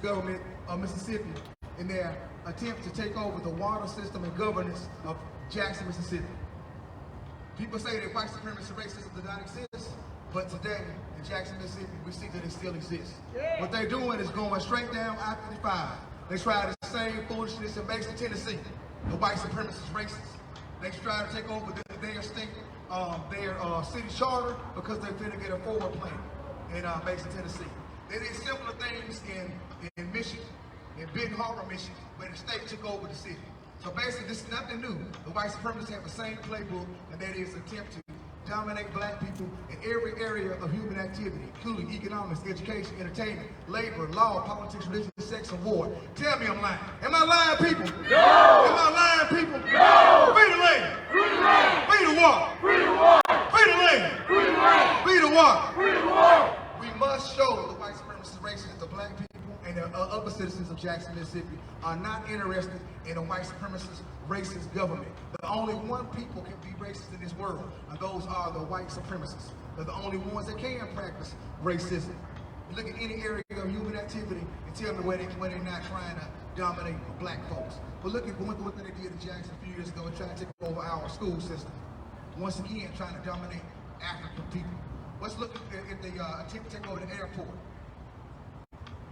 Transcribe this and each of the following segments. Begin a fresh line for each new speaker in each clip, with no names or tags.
Government of Mississippi in their attempt to take over the water system and governance of Jackson, Mississippi. People say that white supremacist racism does not exist, but today in Jackson, Mississippi, we see that it still exists. Yeah. What they're doing is going straight down I-55. They try the same foolishness in Mason, Tennessee. The white supremacist racists. They try to take over their state, their city charter because they finna get a forward plan in Mason, Tennessee. They did similar things in Michigan, in Benton Harbor, Michigan, where the state took over the city. So basically, this is nothing new. The white supremacists have the same playbook, and that is attempt to dominate black people in every area of human activity, including economics, education, entertainment, labor, law, politics, religion, sex, and war. Tell me I'm lying. Am I lying, people?
No!
Am I lying, people?
No!
Free the land!
Free the land!
Free the water!
Free the water!
Free the land!
Free the land!
Free the water!
Free the water!
We must show the white supremacist racists, the black people, and the other citizens of Jackson, Mississippi are not interested in a white supremacist racist government. The only one people can be racist in this world, and those are the white supremacists. They're the only ones that can practice racism. You look at any area of human activity and tell me where they're not trying to dominate black folks. But look at what they did in Jackson a few years ago and trying to take over our school system. Once again, trying to dominate African people. Let's look at the attempt to take over the airport.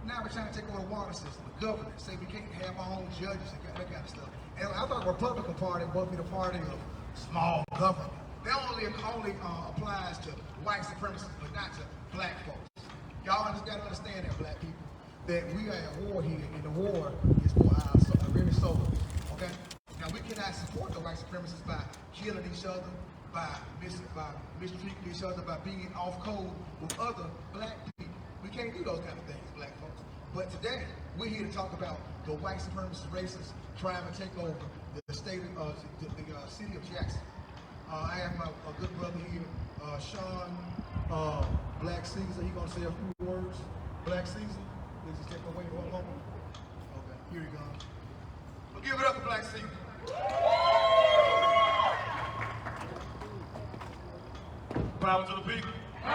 Now we're trying to take over the water system, the government, say we can't have our own judges and that kind of stuff. And I thought the Republican Party would be the party of small government. That only applies to white supremacists, but not to black folks. Y'all just got to understand that, black people, that we are at war here, and the war is for our very soul, okay? Now, we cannot support the white supremacists by killing each other, by mistreating each other, by being off code with other black people. We can't do those kind of things, black folks. But today, we're here to talk about the white supremacist racists trying to take over the state of the city of Jackson. I have a good brother here, Sean Black Caesar, he gonna say a few words. Black Caesar, please just take away one moment. Okay, here he comes. Well, give it up for Black Caesar.
Power to the people.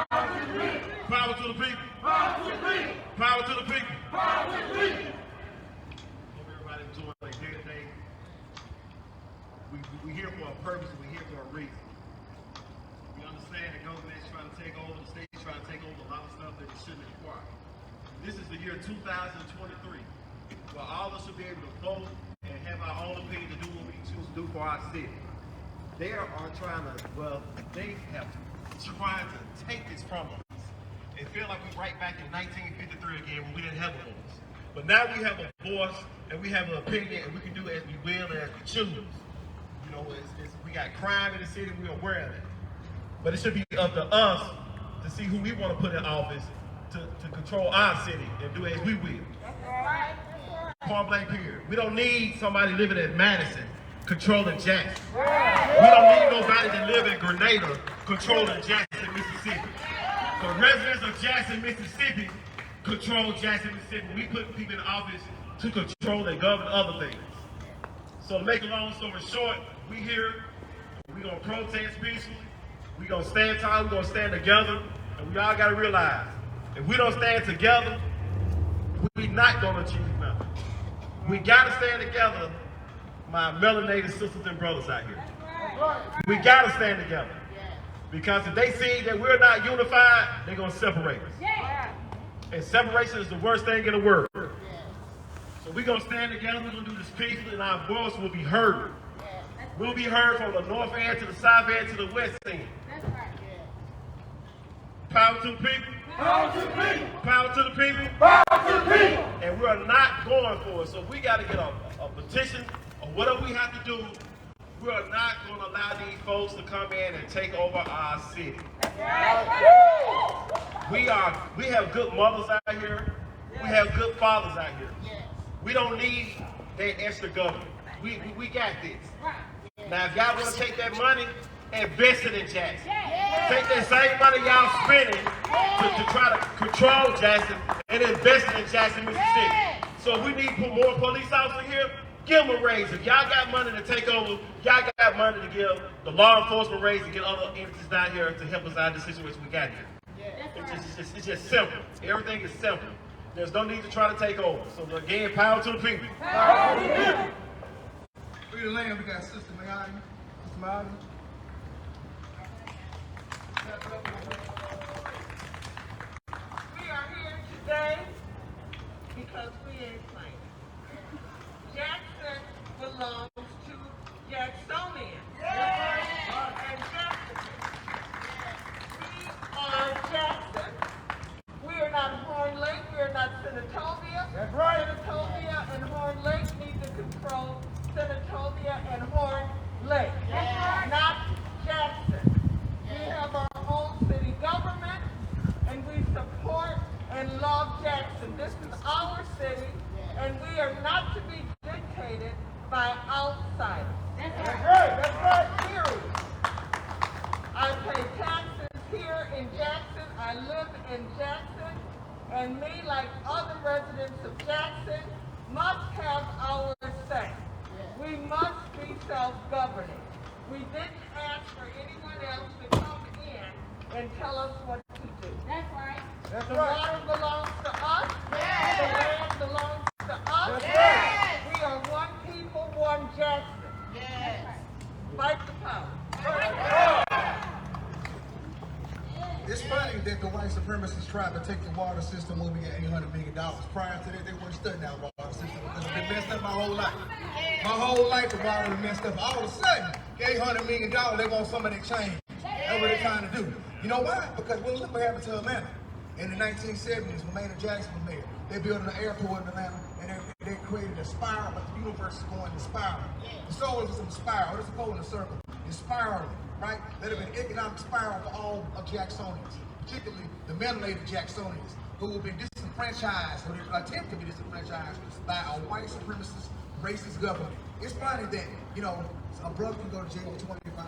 Power to the people.
Power to the people.
Power to the people.
Power to the people.
Power to the people.
Hope everybody enjoy their day today. We here for a purpose and we here for a reason. We understand the government is trying to take over, the state is trying to take over a lot of stuff that it shouldn't acquire. This is the year 2023, where all of us should be able to vote and have our own opinion to do what we choose to do for our city. They are trying to, well, they have tried to take this from us. It feel like we're right back in 1953 again when we didn't have a voice. But now we have a voice and we have an opinion and we can do as we will and as we choose. You know, we got crime in the city, we're aware of it. But it should be up to us to see who we want to put in office to control our city and do as we will. Point blank period. We don't need somebody living in Madison controlling Jackson. We don't need nobody to live in Grenada controlling Jackson, Mississippi. The residents of Jackson, Mississippi control Jackson, Mississippi. We put people in office to control and govern other things. So to make a long story short, we here, we're going to protest peacefully, we're going to stand tall, we're going to stand together, and we all got to realize, if we don't stand together, we're not going to achieve nothing. We got to stand together, my melanated sisters and brothers out here. We got to stand together. Because if they see that we're not unified, they're going to separate us. And separation is the worst thing in the world. So we're going to stand together, we're going to do this peacefully, and our voice will be heard. We'll be heard from the north end to the south end to the west end. Power to the people.
Power to the people.
Power to the people.
Power to the people.
And we're not going for it. So we got to get a petition or whatever we have to do. We are not going to allow these folks to come in and take over our city. We have good mothers out here. We have good fathers out here. We don't need that extra government. We got this. Now, if y'all want to take that money, invest it in Jackson. Take that same money y'all spending to try to control Jackson and invest it in Jackson, Mississippi. So if we need to put more police officers here, give them a raise. If y'all got money to take over, y'all got money to give the law enforcement raise and get other entities down here to help us out of the situation we got here. It's just simple. Everything is simple. There's no need to try to take over. So again, power to the people.
Power to the people.
Free the land, we got Sister Mayani. Sister Mayani.
We are here today because we ain't playing. Jackson belongs to Jacksonians. And Jackson. We are Jackson. We are not Horn Lake. We are not Senatobia.
That's right.
Senatobia and Horn Lake need to control Senatobia and Horn Lake. Not Jackson. We have our own city government, and we support and love Jackson. This is our city, and we are not to be dictated by outsiders.
That's right.
That's right.
Period. I pay taxes here in Jackson. I live in Jackson, and me, like other residents of Jackson, must have our say. We must be self-governing. We didn't ask for anyone else to come in and tell us what to do.
That's right.
That's
The
right.
water belongs to us.
Yes.
The land belongs to us.
That's
right.
We are one people, one Jackson.
Yes.
Fight the power.
It's funny that the white supremacists tried to take the water system when we got $800 million. Prior to that, they weren't studying our water system because it's been messed up my whole life. My whole life, the water was messed up. All of a sudden, $800 million, they want some of that change. That's what they're trying to do. You know why? Because well, look what happened to Atlanta. In the 1970s, when Maynard Jackson was mayor, they built an airport in Atlanta, and they created a spiral, but the universe is going in spiral. The soul is in a spiral. It's going in a circle. It's spiraling, right? Let it be an economic spiral for all of Jacksonians, particularly the melanated Jacksonians, who have been disenfranchised, or they attempt to be disenfranchised by a white supremacist, racist government. It's funny that, you know, a brother can go to jail for 25 $5.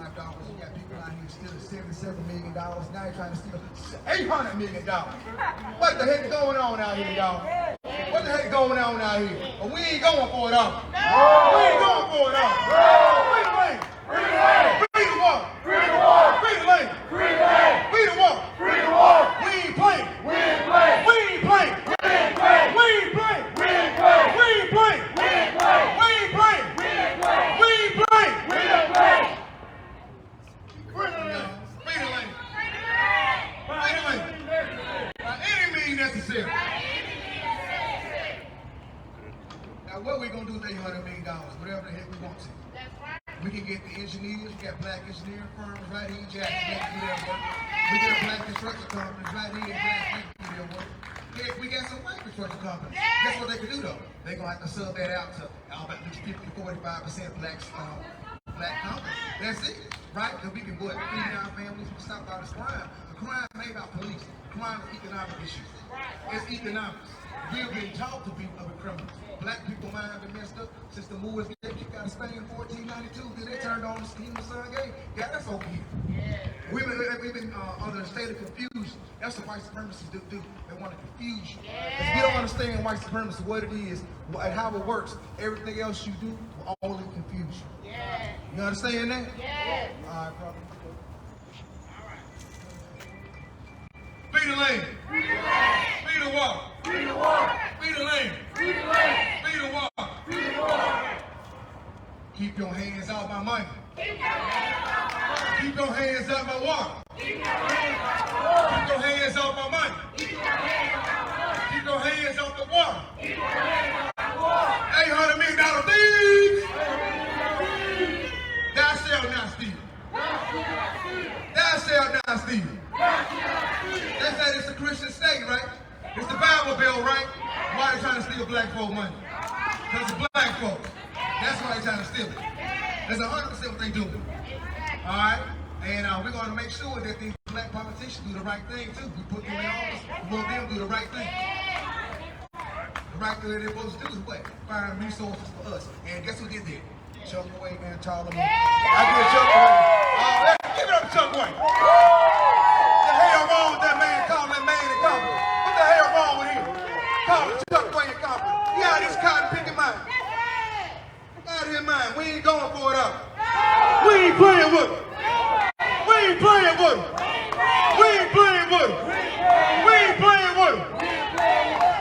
You got people out here stealing $77 million. Now they're trying to steal $800 million. What the heck is going on out here, y'all? What the heck is going on out here? Well, we ain't going for it all. We ain't going for it all. Free the lane. Free the lane. Free the walk. Free the walk. Free the lane. Free the lane. Free the walk. Free the walk. We ain't playing. We ain't playing. We ain't playing. We ain't playing. We ain't playing. We ain't playing. We ain't playing. We ain't playing. We ain't playing. We ain't playing. We ain't playing. We ain't playing. Free the lane. Free the lane. Free the lane. By any means necessary. Now what we gonna do with $800 million? Whatever the heck we want to.
That's right.
We can get the engineers, we got black engineering firms right here in Jackson that do their work. We got black construction companies right here in Jackson that do their work. Heck, we got some white construction companies. Guess what they can do though? They're gonna have to sub that out to about 50 to 45% black companies. That's it, right? Because we can go ahead and feed our families, we stop all this crime. The crime ain't about police. Crime is economic issues. It's economics. We're being taught to be criminals. Black people mind been messed up since the Moors get kicked out of Spain in 1492. Then they turned on the steam the sun game. Yeah, that's okay. We've been under a state of confusion. That's what white supremacists do. They want to confuse you. If you don't understand white supremacy, what it is, and how it works, everything else you do will only confuse you. You understand that?
Yes.
All right, brother. Free the lane.
Free the lane.
Free the walk.
Free the walk.
Free the lane.
Free the lane.
Free the walk.
Free the walk.
Keep your hands off my money.
Keep your hands off my money.
Keep your hands off my water.
Keep your hands off my water.
Keep your hands off my money.
Keep your hands off my money.
Keep your hands off the water.
Keep your hands off my water.
$800 million thieves. Thou shalt not steal. Thou shalt not steal. They say it's a Christian state, right? It's the Bible Belt, right? Why they trying to steal black folk money? Because it's black folks. That's why they trying to steal it. That's 100% what they doing. All right? And we're going to make sure that these black politicians do the right thing, too. We put them in office. We want them to do the right thing. The right thing they're supposed to do is what? Find resources for us. And guess who did that? Chuck Wayman, Charlie. I give Chuck Wayman. Give it up to Chuck Wayman. What the hell wrong with that man calling that man and company? What the hell wrong with him? Calling Chuck Wayne and company. He out of his cotton picking mind. Out of his mind. We ain't going for it up. We ain't playing with him. We ain't playing with him. We ain't playing with him. We ain't playing with him.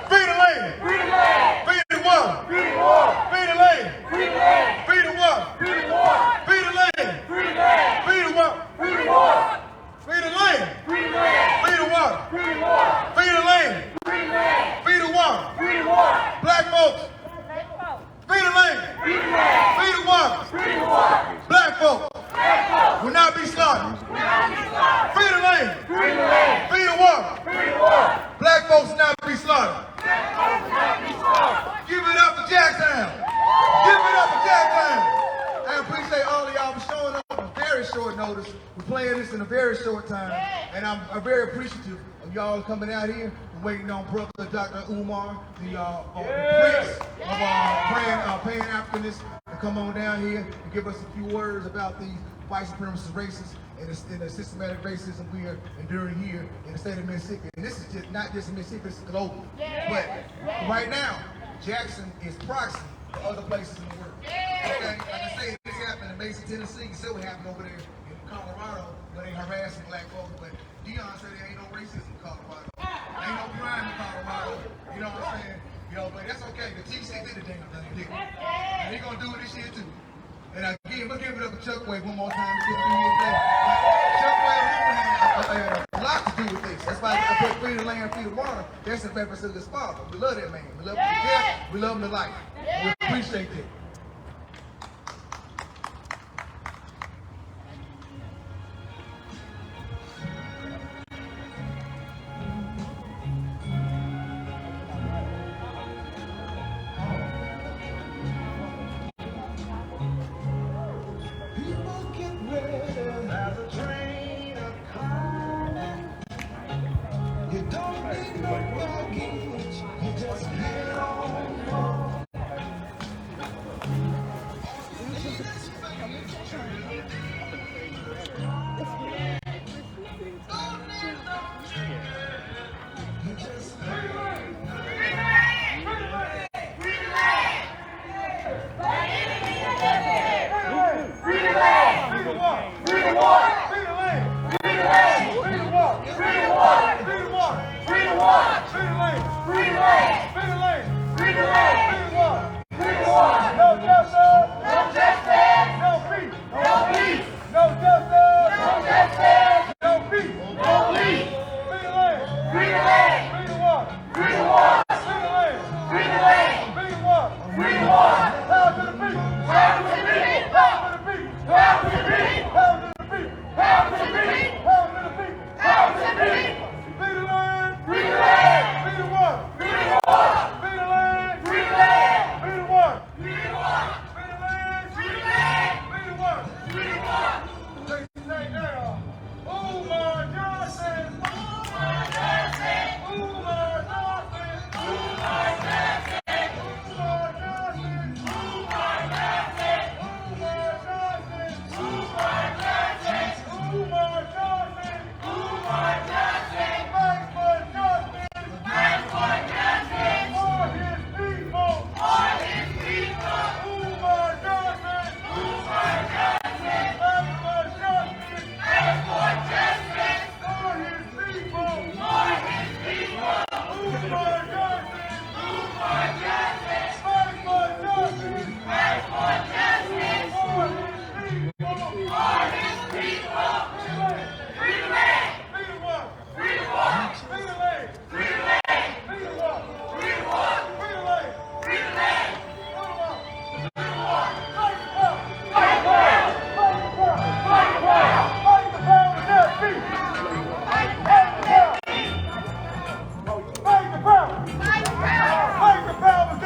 Free the lane. Free the lane. Free the water. Free the water. Free the lane. Free the lane. Free the water. Free the water. Free the lane. Free the lane. Free the water. Free the water. Free the lane. Free the lane. Free the water. Free the water. Free the lane. Free the lane. Free the water. Free the water. Black folks. Free the lane. Free the lane. Free the water. Free the water. Black folks. Will not be slaughtered. Free the lane. Free the lane. Free the water. Free the water. Black folks will not be slaughtered. Give it up for Jackson. Give it up for Jackson. I appreciate all of y'all for showing up on very short notice. We're playing this in a very short time. And I'm very appreciative of y'all coming out here and waiting on brother Dr. Umar, the prince of Pan-Africanists, to come on down here and give us a few words about these white supremacist racists and the systematic racism we are enduring here in the state of Mississippi. And this is just not just Mississippi, it's global. But right now, Jackson is proxy for other places in the world. Okay? Like I say, this happened in Mason, Tennessee. So it happened over there in Colorado where they harassing black folks. But Dion said there ain't no racism in Colorado. Ain't no crime in Colorado. You know what I'm saying? You know, but that's okay. The TC did the damn thing. And he gonna do it this year too. And again, we'll give it up to Chuck Wade one more time. Chuck Wade had a lot to do with this. That's why I put free the land, free the water. That's the purpose of this father. We love that man. We love him to death. We love him to life. We appreciate that.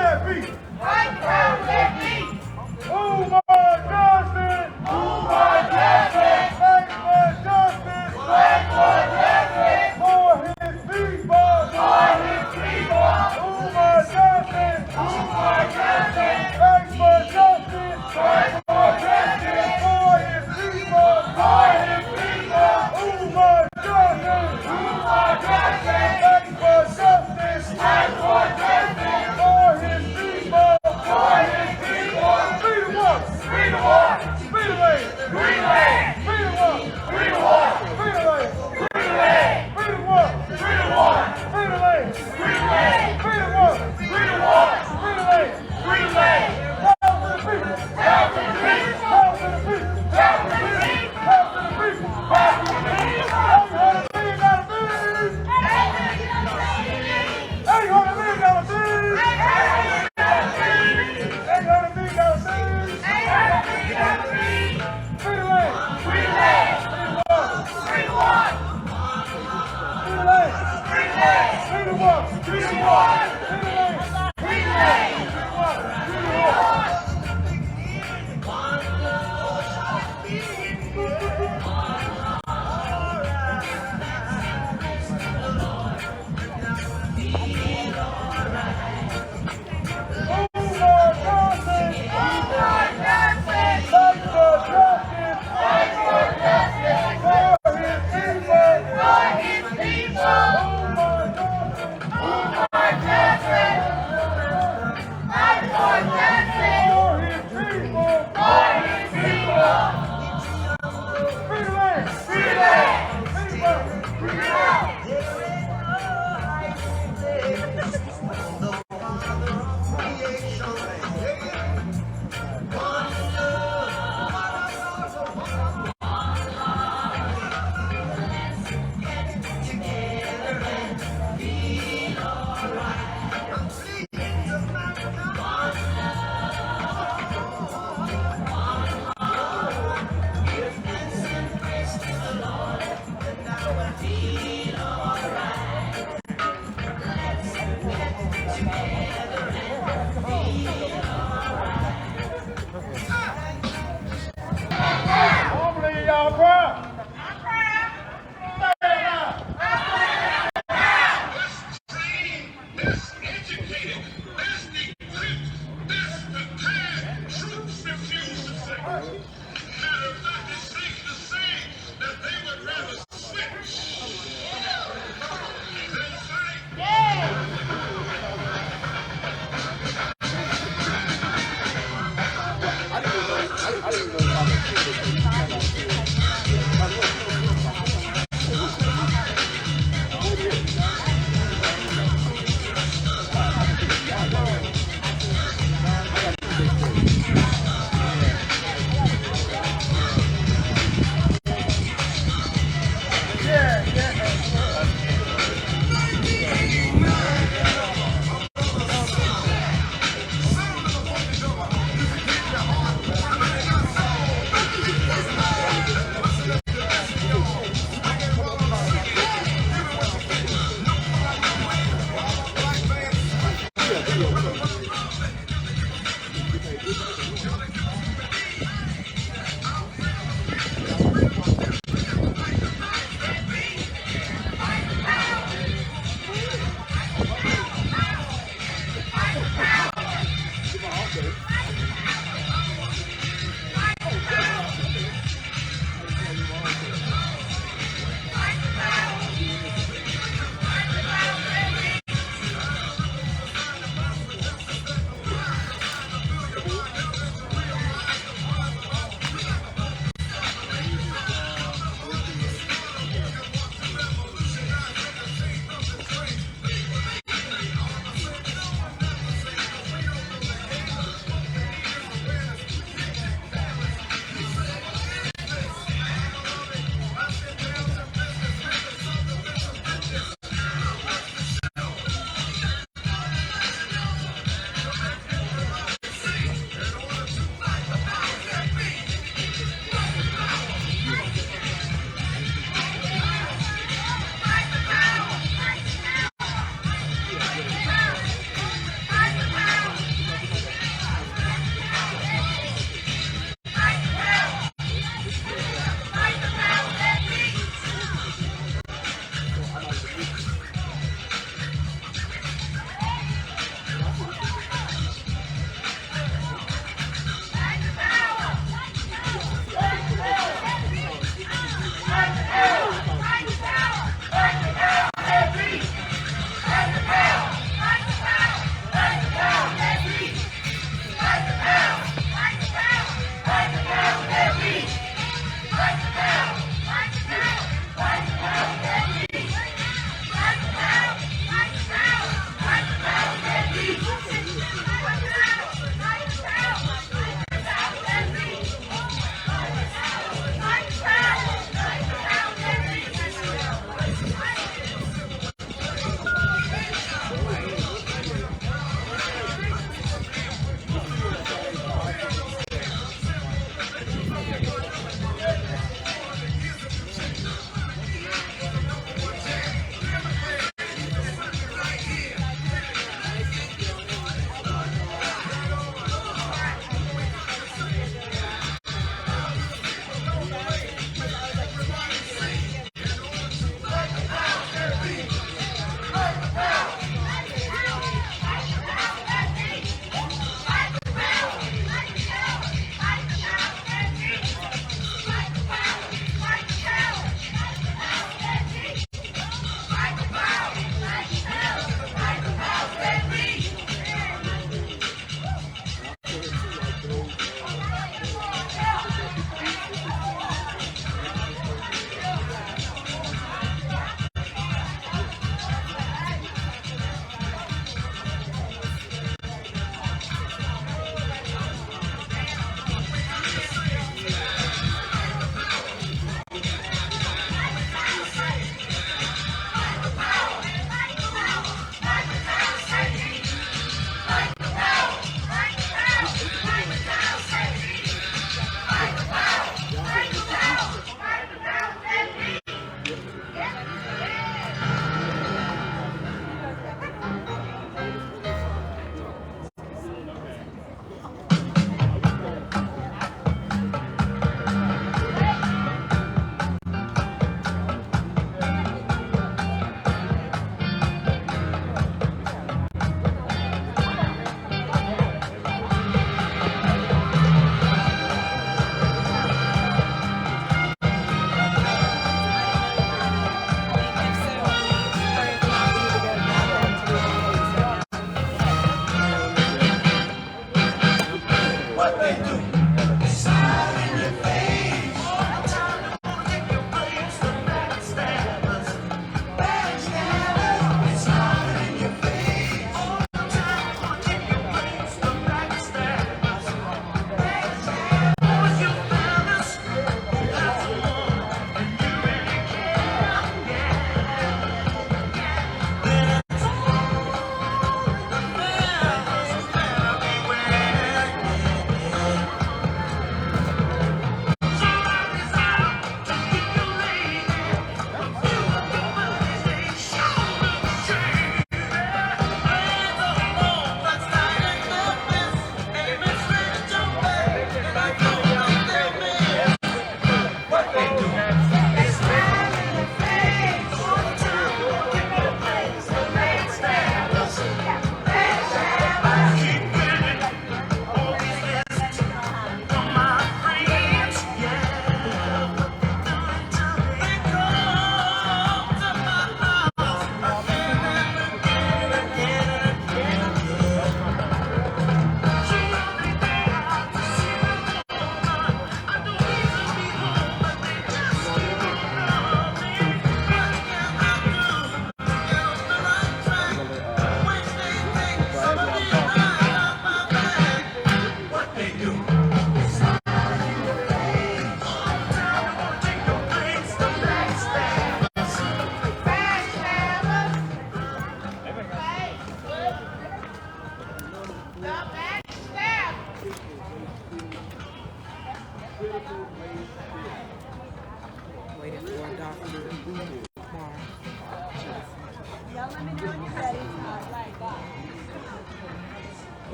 that beat.
White power that beat.
Umar Johnson.
Umar Johnson.
Fight for justice.
Fight for justice.
For his people.
For his people.
Umar Johnson.
Umar Johnson.
Fight for justice.
Fight for justice.
For his people.
For his people.
Umar Johnson.
Umar Johnson.
Fight for justice.
Fight for justice.
For his people.
For his people.
Freedom walk.
Freedom war.
Freedom lane.
Free land.
Freedom walk.
Freedom war.
Freedom lane.
Free land.
Freedom walk.
Freedom war.
Freedom lane.
Free land.
Freedom walk.
Freedom war.
Freedom lane.
Free land.
Power to the people.
Power to the people.
Power to the people.
Power to the people.
Power to the people.
Power to the people.
$800 million bills. $800 million bills. $800 million bills. Freedom lane.
Free land.
Freedom walk.
Free land.
Freedom lane. Freedom walk.
Freedom war.
Freedom lane.
Free land.
Freedom walk. Freedom walk. Umar Johnson.
Umar Johnson.
Fight for justice.
Fight for justice.
For his people.
For his people.
Umar Johnson.
Umar Johnson.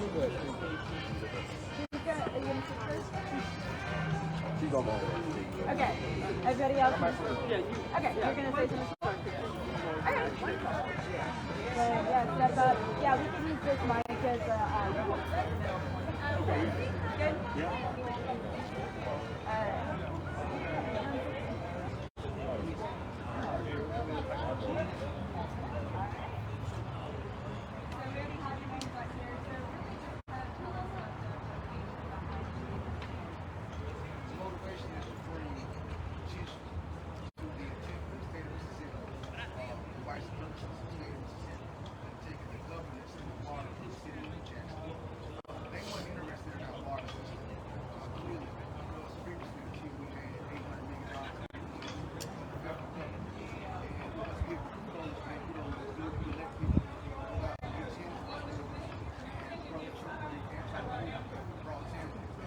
She's on the way.
Okay. Everybody else? Yeah, okay, you're going to say something first. Okay. Yeah, step up. Yeah, we can use this mic as a... Good?
Yeah.
Motivation is to bring attention to the intent of the state of Mississippi, the white supremacists of the state of Mississippi, and taking the governance and the water from the city of Jackson. They weren't interested in our water system. Clearly, because previously the key we had $800 million from the federal government. And let's give kudos, man, we let people go out and get chances for this. And Brother Trump, the anti-war, brought $10 million.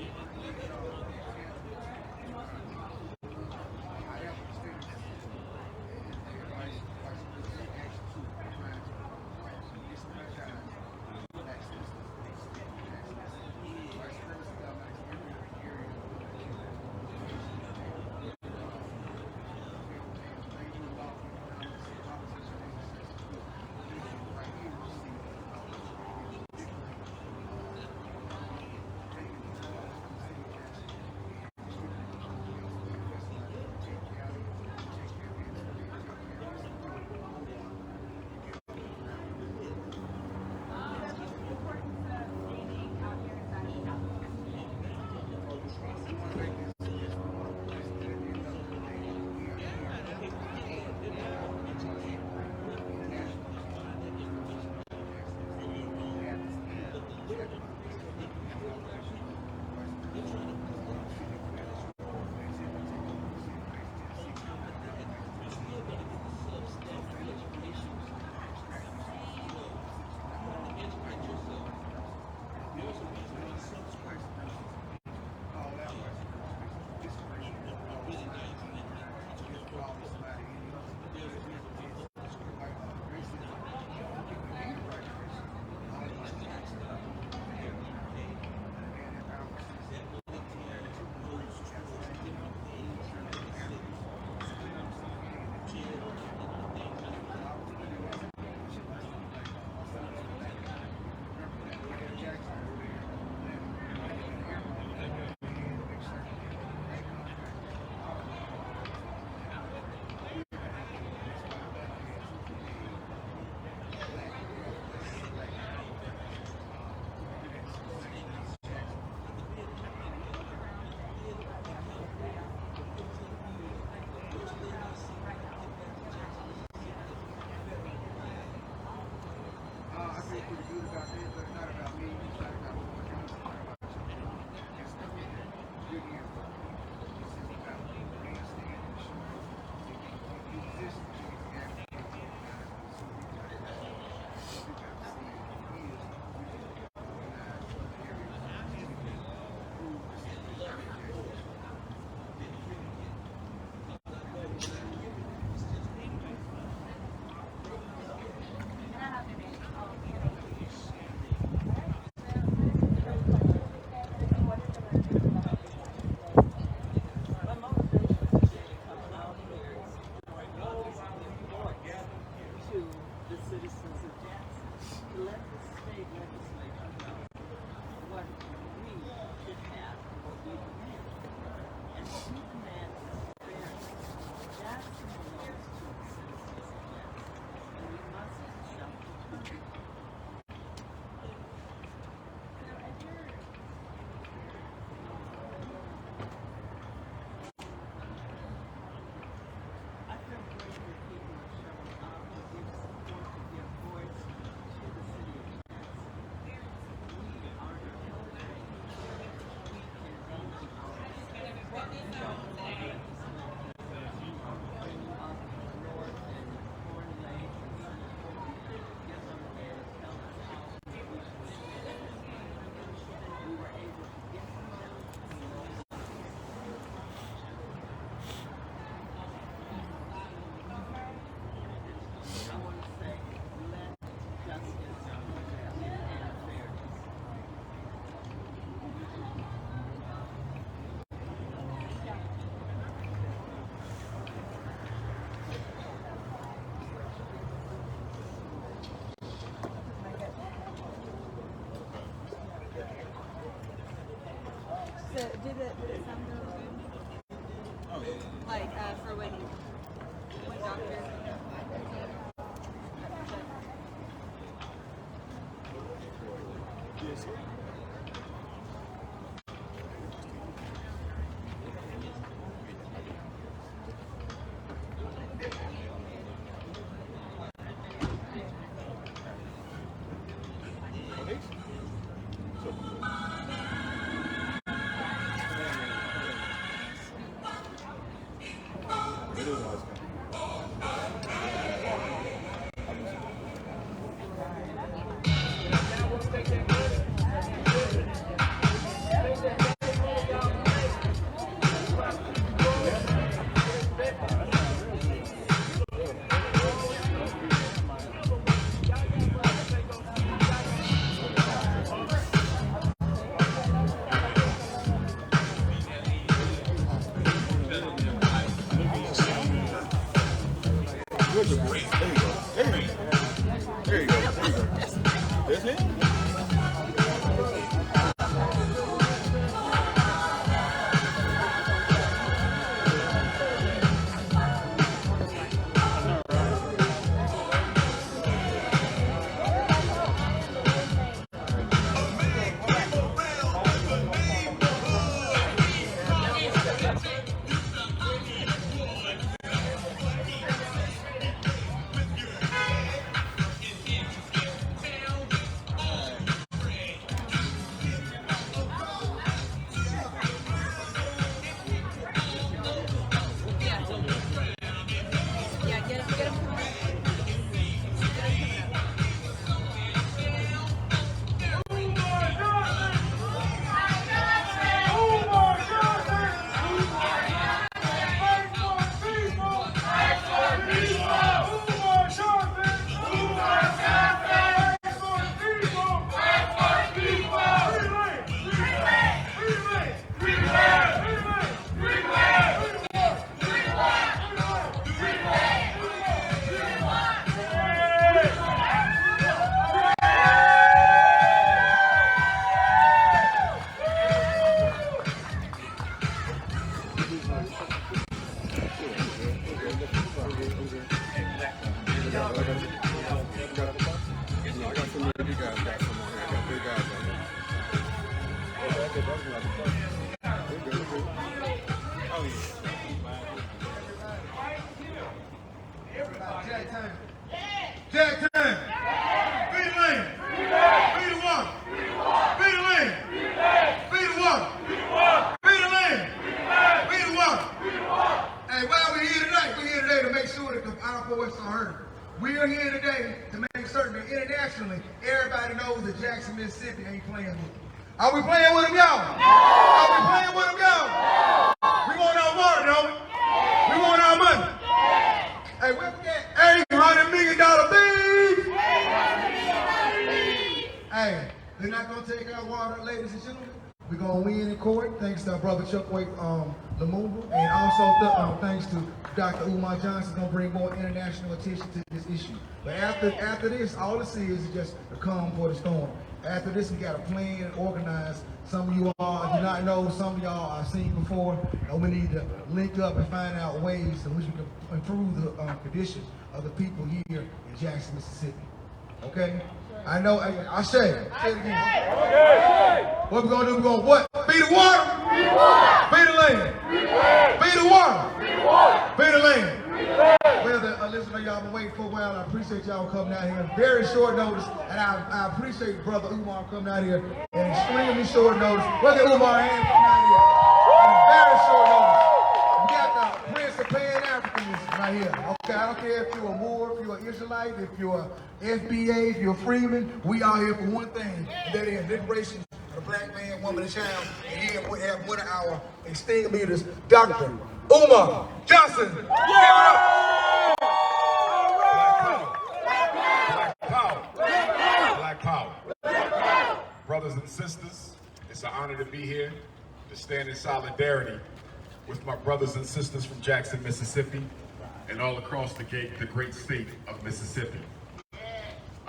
Did the sound go good? Like for when doctor.
Yes. There you go. That's it?
Jack time. Feed the lane. Feed the water. Feed the lane. Feed the water. Feed the lane. Feed the water. Hey, why are we here tonight? We're here today to make sure that the Our voice are heard. We are here today to make certain that internationally, everybody knows that Jackson, Mississippi ain't playing with them. Are we playing with them, y'all? Are we playing with them, y'all? We want our water, don't we? We want our money. Hey, where we at? $800 million beef. Hey, they're not gonna take our water, ladies and gentlemen. We're gonna win in court, thanks to our brother Chuck Wake Lumumba, and also thanks to Dr. Umar Johnson, gonna bring more international attention to this issue. But after this, all this is just a calm before the storm. After this, we got to plan and organize. Some of you all do not know, some of y'all I've seen before, and we need to link up and find out ways in which we can improve the conditions of the people here in Jackson, Mississippi. Okay? I know, I say it. Say it again. What we're gonna do, we're gonna what? Feed the water? Feed the land. Feed the water. Feed the land. Well, listen, y'all been waiting for a while. I appreciate y'all coming out here. Very short notice, and I appreciate Brother Umar coming out here in extremely short notice. Brother Umar coming out here in very short notice. We got the Prince of Pan-Africanism right here. Okay, I don't care if you're a Moor, if you're an Israelite, if you're FBA, if you're a Freeman. We are here for one thing, and that is liberation of the black man, woman, and child. And here we have one of our esteemed leaders, Dr. Umar Johnson. Give it up.
Black power. Brothers and sisters, it's an honor to be here to stand in solidarity with my brothers and sisters from Jackson, Mississippi, and all across the great state of Mississippi.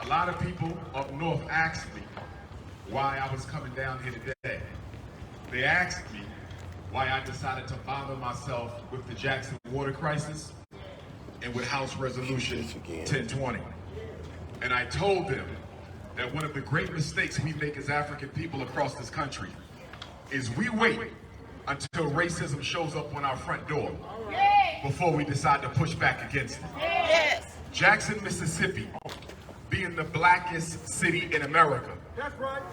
A lot of people up north asked me why I was coming down here today. They asked me why I decided to bother myself with the Jackson water crisis and with House Resolution 1020. And I told them that one of the great mistakes we make as African people across this country is we wait until racism shows up on our front door before we decide to push back against it.
Yes.
Jackson, Mississippi, being the blackest city in America,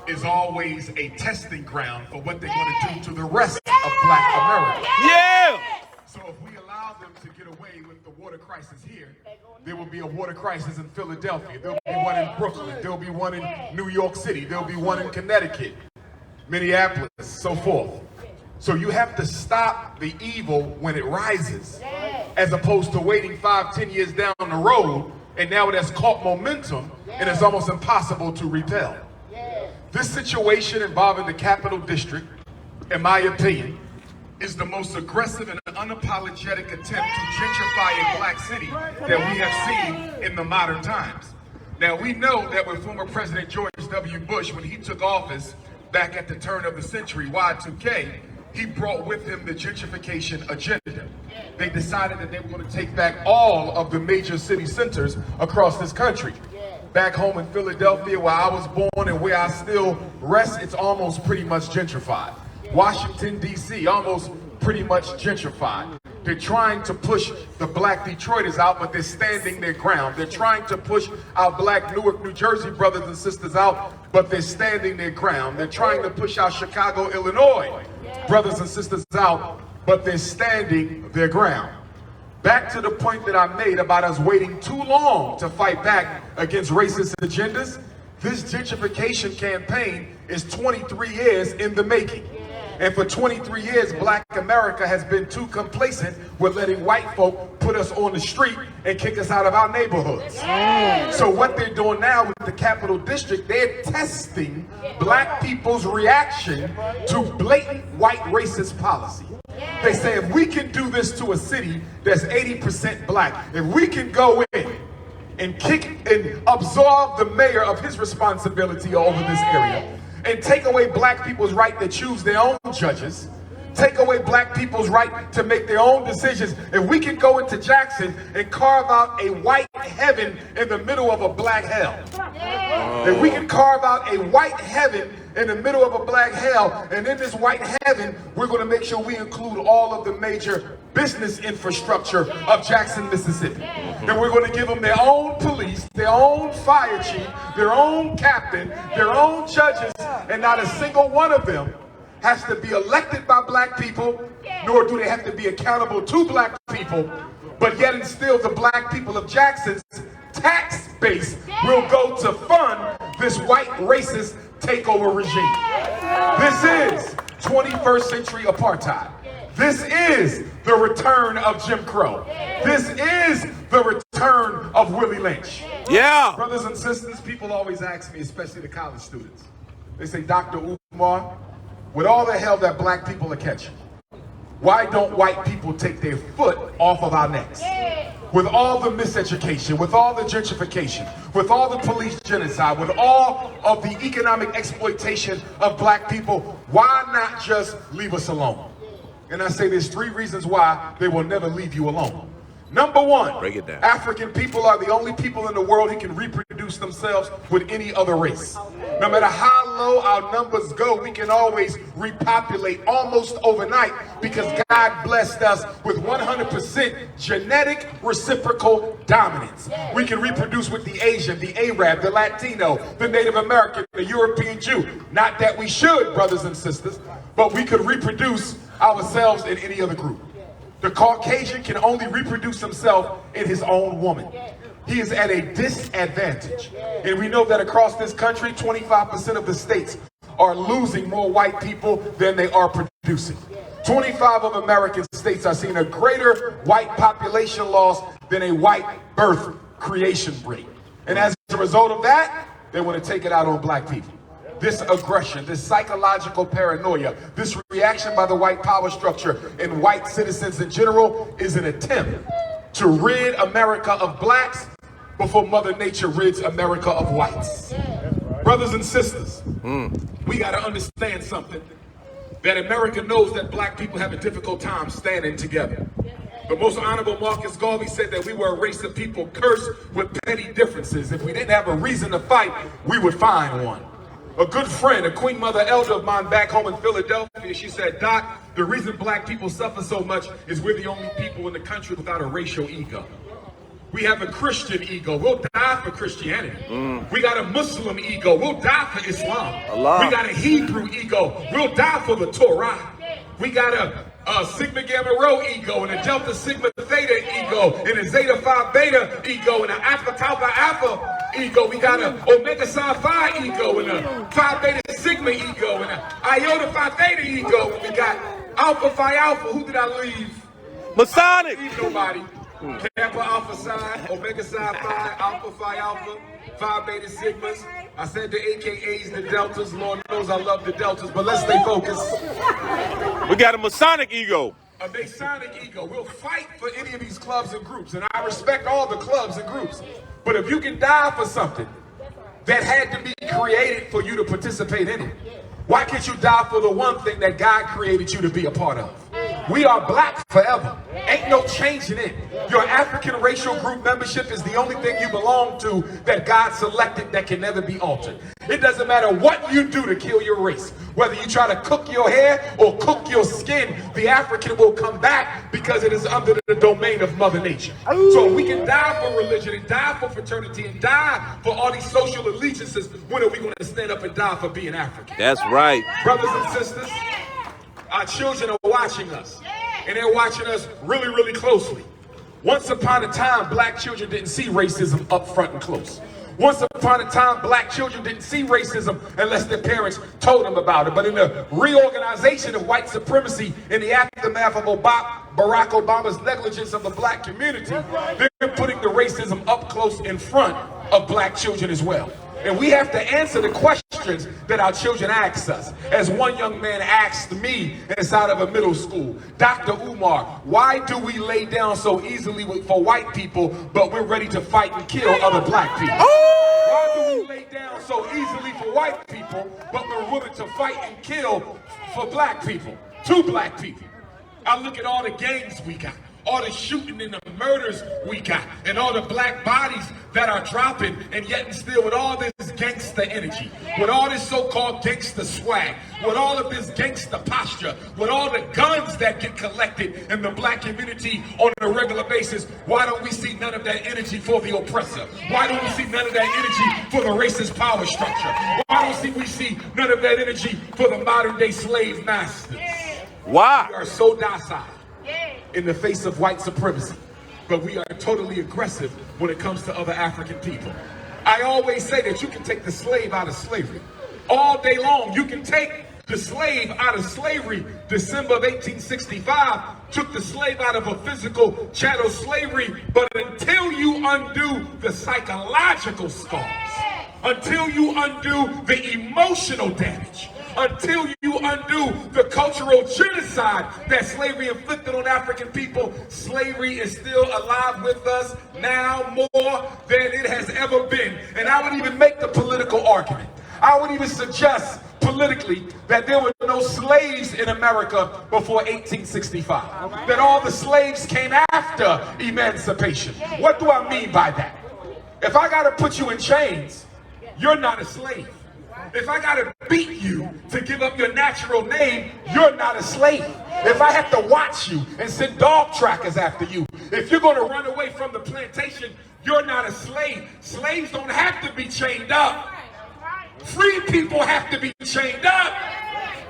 is always a testing ground for what they're going to do to the rest of Black America.
Yeah!
So if we allow them to get away with the water crisis here, there will be a water crisis in Philadelphia. There'll be one in Brooklyn. There'll be one in New York City. There'll be one in Connecticut, Minneapolis, so forth. So you have to stop the evil when it rises, as opposed to waiting 5-10 years down the road, and now it has caught momentum, and it's almost impossible to repel. This situation involving the Capital District, in my opinion, is the most aggressive and unapologetic attempt to gentrify a black city that we have seen in the modern times. Now, we know that with former President George W. Bush, when he took office back at the turn of the century, Y2K, he brought with him the gentrification agenda. They decided that they were going to take back all of the major city centers across this country. Back home in Philadelphia, where I was born and where I still rest, it's almost pretty much gentrified. Washington, D.C., almost pretty much gentrified. They're trying to push the black Detroiters out, but they're standing their ground. They're trying to push our black Newark, New Jersey brothers and sisters out, but they're standing their ground. They're trying to push our Chicago, Illinois brothers and sisters out, but they're standing their ground. Back to the point that I made about us waiting too long to fight back against racist agendas, this gentrification campaign is 23 years in the making. And for 23 years, Black America has been too complacent with letting white folk put us on the street and kick us out of our neighborhoods. So what they're doing now with the Capital District, they're testing black people's reaction to blatant white racist policy. They say, if we can do this to a city that's 80% black, if we can go in and kick and absolve the mayor of his responsibility over this area, and take away black people's right to choose their own judges, take away black people's right to make their own decisions. If we can go into Jackson and carve out a white heaven in the middle of a black hell, if we can carve out a white heaven in the middle of a black hell, and in this white heaven, we're going to make sure we include all of the major business infrastructure of Jackson, Mississippi. And we're going to give them their own police, their own fire chief, their own captain, their own judges, and not a single one of them has to be elected by black people, nor do they have to be accountable to black people, but yet and still the black people of Jackson's tax base will go to fund this white racist takeover regime. This is 21st century apartheid. This is the return of Jim Crow. This is the return of Willie Lynch.
Yeah.
Brothers and sisters, people always ask me, especially the college students, they say, Dr. Umar, with all the hell that black people are catching, why don't white people take their foot off of our necks? With all the miseducation, with all the gentrification, with all the police genocide, with all of the economic exploitation of black people, why not just leave us alone? And I say there's 3 reasons why they will never leave you alone. Number 1,
break it down.
African people are the only people in the world who can reproduce themselves with any other race. No matter how low our numbers go, we can always repopulate almost overnight because God blessed us with 100% genetic reciprocal dominance. We can reproduce with the Asian, the Arab, the Latino, the Native American, the European Jew. Not that we should, brothers and sisters, but we could reproduce ourselves in any other group. The Caucasian can only reproduce himself in his own woman. He is at a disadvantage. And we know that across this country, 25% of the states are losing more white people than they are producing. 25 of American states are seeing a greater white population loss than a white birth creation rate. And as a result of that, they want to take it out on black people. This aggression, this psychological paranoia, this reaction by the white power structure and white citizens in general is an attempt to rid America of blacks before Mother Nature rids America of whites. Brothers and sisters, we got to understand something. that America knows that black people have a difficult time standing together. The most honorable Marcus Garvey said that we were a race of people cursed with petty differences. If we didn't have a reason to fight, we would find one. A good friend, a Queen Mother elder of mine back home in Philadelphia, she said, Doc, the reason black people suffer so much is we're the only people in the country without a racial ego. We have a Christian ego. We'll die for Christianity. We got a Muslim ego. We'll die for Islam. We got a Hebrew ego. We'll die for the Torah. We got a Sigma Gamma Rho ego, and a Delta Sigma Theta ego, and a Zeta Phi Beta ego, and an Alpha Tau Alpha ego. We got a Omega Psi Phi ego, and a Phi Beta Sigma ego, and a Iota Phi Theta ego. And we got Alpha Phi Alpha. Who did I leave?
Masonic.
I didn't leave nobody. Kappa Alpha Psi, Omega Psi Phi, Alpha Phi Alpha, Phi Beta Sigmas. I said the AKAs, the Deltas. Lord knows I love the Deltas, but let's stay focused.
We got a Masonic ego.
A Masonic ego. We'll fight for any of these clubs and groups, and I respect all the clubs and groups. But if you can die for something that had to be created for you to participate in it, why can't you die for the one thing that God created you to be a part of? We are black forever. Ain't no changing it. Your African racial group membership is the only thing you belong to that God selected that can never be altered. It doesn't matter what you do to kill your race. Whether you try to cook your hair or cook your skin, the African will come back because it is under the domain of Mother Nature. So we can die for religion and die for fraternity and die for all these social allegiances. When are we going to stand up and die for being African?
That's right.
Brothers and sisters, our children are watching us, and they're watching us really, really closely. Once upon a time, black children didn't see racism up front and close. Once upon a time, black children didn't see racism unless their parents told them about it. But in the reorganization of white supremacy in the aftermath of Barack Obama's negligence of the black community, they're putting the racism up close in front of black children as well. And we have to answer the questions that our children ask us. As one young man asked me inside of a middle school, Dr. Umar, why do we lay down so easily for white people, but we're ready to fight and kill other black people? Why do we lay down so easily for white people, but we're willing to fight and kill for black people, to black people? I look at all the gangs we got, all the shooting and the murders we got, and all the black bodies that are dropping, and yet and still with all this gangster energy, with all this so-called gangster swag, with all of this gangster posture, with all the guns that get collected in the black community on a regular basis, why don't we see none of that energy for the oppressor? Why don't we see none of that energy for the racist power structure? Why don't we see none of that energy for the modern day slave masters?
Why?
We are so docile in the face of white supremacy, but we are totally aggressive when it comes to other African people. I always say that you can take the slave out of slavery. All day long, you can take the slave out of slavery. December of 1865 took the slave out of a physical chattel slavery, but until you undo the psychological scars, until you undo the emotional damage, until you undo the cultural genocide that slavery inflicted on African people, slavery is still alive with us now more than it has ever been. And I would even make the political argument. I would even suggest politically that there were no slaves in America before 1865. That all the slaves came after emancipation. What do I mean by that? If I gotta put you in chains, you're not a slave. If I gotta beat you to give up your natural name, you're not a slave. If I have to watch you and send dog trackers after you, if you're gonna run away from the plantation, you're not a slave. Slaves don't have to be chained up. Free people have to be chained up.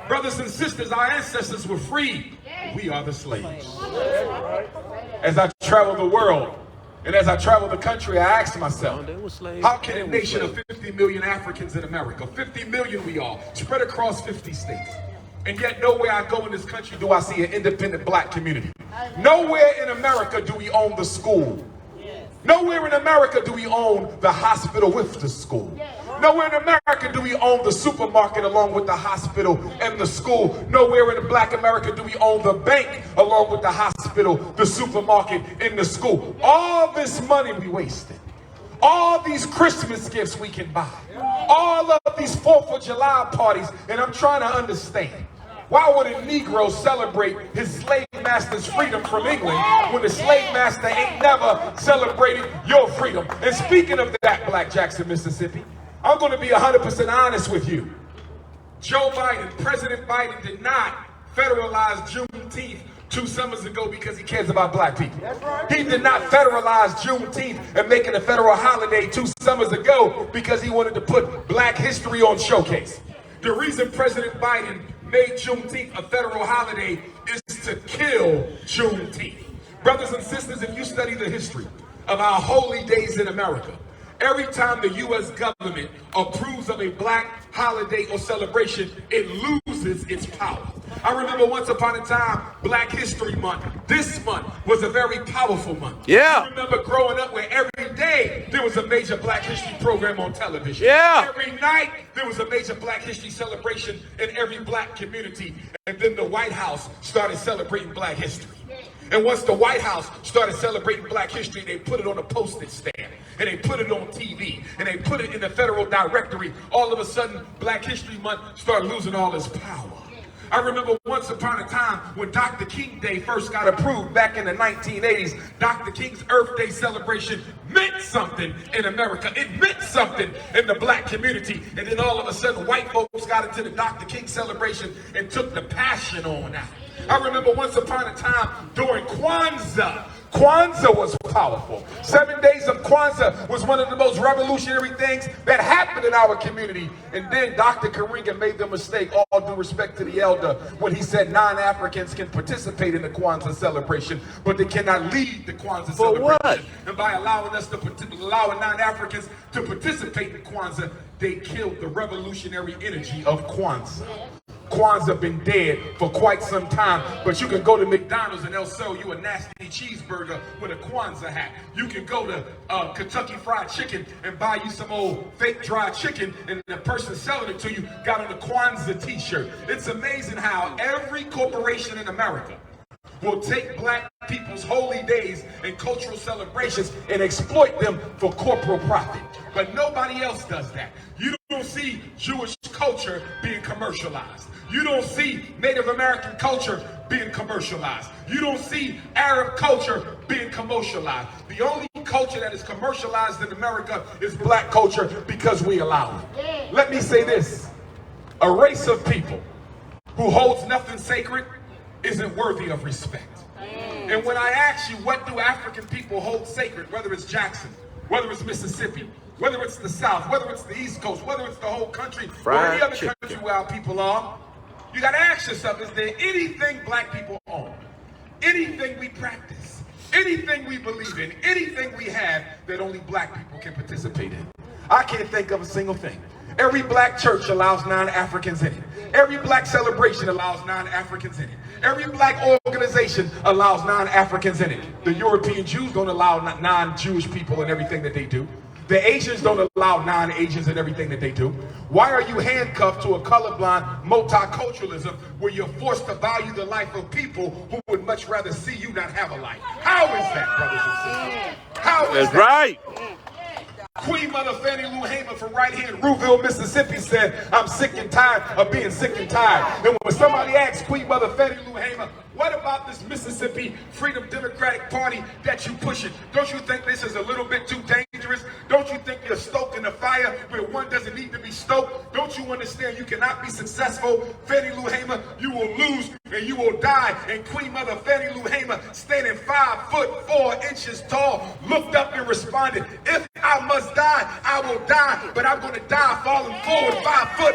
Brothers and sisters, our ancestors were free. We are the slaves. As I travel the world, and as I travel the country, I ask myself, how can a nation of 50 million Africans in America, 50 million we are, spread across 50 states, and yet nowhere I go in this country do I see an independent black community. Nowhere in America do we own the school. Nowhere in America do we own the hospital with the school. Nowhere in America do we own the supermarket along with the hospital and the school. Nowhere in Black America do we own the bank along with the hospital, the supermarket, and the school. All this money we wasted. All these Christmas gifts we can buy. All of these 4th of July parties. And I'm trying to understand. Why would a Negro celebrate his slave master's freedom from England when the slave master ain't never celebrated your freedom? And speaking of that, Black Jackson, Mississippi, I'm going to be 100% honest with you. Joe Biden, President Biden, did not federalize Juneteenth 2 summers ago because he cares about black people. He did not federalize Juneteenth and make it a federal holiday 2 summers ago because he wanted to put black history on showcase. The reason President Biden made Juneteenth a federal holiday is to kill Juneteenth. Brothers and sisters, if you study the history of our holy days in America, every time the U.S. government approves of a black holiday or celebration, it loses its power. I remember once upon a time, Black History Month, this month was a very powerful month.
Yeah.
I remember growing up where every day there was a major Black History program on television.
Yeah.
Every night there was a major Black History celebration in every black community. And then the White House started celebrating Black history. And once the White House started celebrating Black history, they put it on a postage stand, and they put it on TV, and they put it in the federal directory. All of a sudden, Black History Month started losing all its power. I remember once upon a time when Dr. King Day first got approved back in the 1980s, Dr. King's Earth Day celebration meant something in America. It meant something in the black community. And then all of a sudden, white folks got into the Dr. King celebration and took the passion on out. I remember once upon a time during Kwanzaa. Kwanzaa was powerful. 7 days of Kwanzaa was one of the most revolutionary things that happened in our community. And then Dr. Karinga made the mistake, all due respect to the elder, when he said non-Africans can participate in the Kwanzaa celebration, but they cannot lead the Kwanzaa celebration.
What?
And by allowing us to allowing non-Africans to participate in Kwanzaa, they killed the revolutionary energy of Kwanzaa. Kwanzaa been dead for quite some time, but you can go to McDonald's and they'll sell you a nasty cheeseburger with a Kwanzaa hat. You can go to Kentucky Fried Chicken and buy you some old fake dry chicken, and the person selling it to you got on a Kwanzaa t-shirt. It's amazing how every corporation in America will take black people's holy days and cultural celebrations and exploit them for corporal profit. But nobody else does that. You don't see Jewish culture being commercialized. You don't see Native American culture being commercialized. You don't see Arab culture being commercialized. The only culture that is commercialized in America is black culture because we allow it. Let me say this. A race of people who holds nothing sacred isn't worthy of respect. And when I ask you, what do African people hold sacred, whether it's Jackson, whether it's Mississippi, whether it's the South, whether it's the East Coast, whether it's the whole country, or any other country where our people are, you got to ask yourself, is there anything black people own, anything we practice, anything we believe in, anything we have that only black people can participate in? I can't think of a single thing. Every black church allows non-Africans in it. Every black celebration allows non-Africans in it. Every black organization allows non-Africans in it. The European Jews don't allow non-Jewish people in everything that they do. The Asians don't allow non-Asians in everything that they do. Why are you handcuffed to a colorblind multiculturalism where you're forced to value the life of people who would much rather see you not have a life? How is that, brothers and sisters? How is
That's
that?
right.
Queen Mother Fannie Lou Hamer from right here in Rouville, Mississippi said, I'm sick and tired of being sick and tired. And when somebody asks Queen Mother Fannie Lou Hamer, what about this Mississippi Freedom Democratic Party that you pushing? Don't you think this is a little bit too dangerous? Don't you think you're stoking the fire where one doesn't need to be stoked? Don't you understand you cannot be successful? Fannie Lou Hamer, you will lose and you will die. And Queen Mother Fannie Lou Hamer, standing 5'4" tall, looked up and responded, if I must die, I will die, but I'm going to die falling forward 5'4"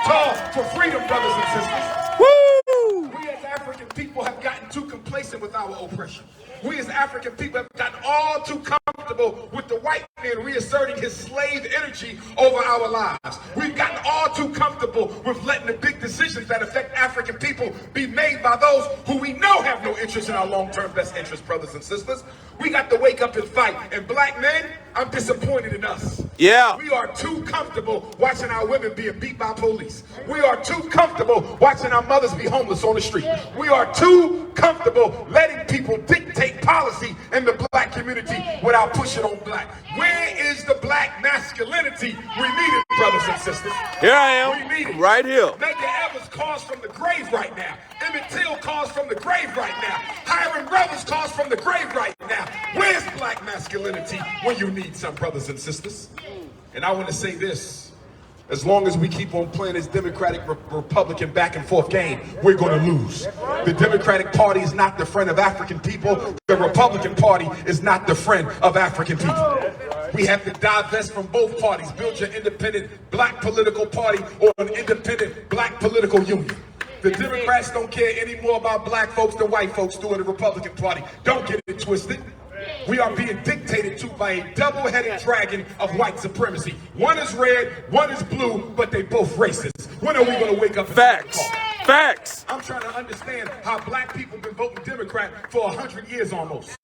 tall for freedom, brothers and sisters.
Woo!
We as African people have gotten too complacent with our oppression. We as African people have gotten all too comfortable with the white man reasserting his slave energy over our lives. We've gotten all too comfortable with letting the big decisions that affect African people be made by those who we know have no interest in our long-term best interest, brothers and sisters. We got to wake up and fight. And black men, I'm disappointed in us.
Yeah.
We are too comfortable watching our women being beat by police. We are too comfortable watching our mothers be homeless on the street. We are too comfortable letting people dictate policy in the black community without pushing on black. Where is the black masculinity? We need it, brothers and sisters.
Here I am,
We need it.
right here.
Medgar Evers calls from the grave right now. Emmett Till calls from the grave right now. Hiram Brothers calls from the grave right now. Where's black masculinity when you need some, brothers and sisters? And I want to say this. As long as we keep on playing this Democratic Republican back and forth game, we're going to lose. The Democratic Party is not the friend of African people. The Republican Party is not the friend of African people. We have to divest from both parties. Build your independent black political party or an independent black political union. The Democrats don't care any more about black folks than white folks do in the Republican Party. Don't get it twisted. We are being dictated to by a double-headed dragon of white supremacy. One is red, one is blue, but they both racist. When are we going to wake up?
Facts. Facts.
I'm trying to understand how black people have been voting Democrat for 100 years almost.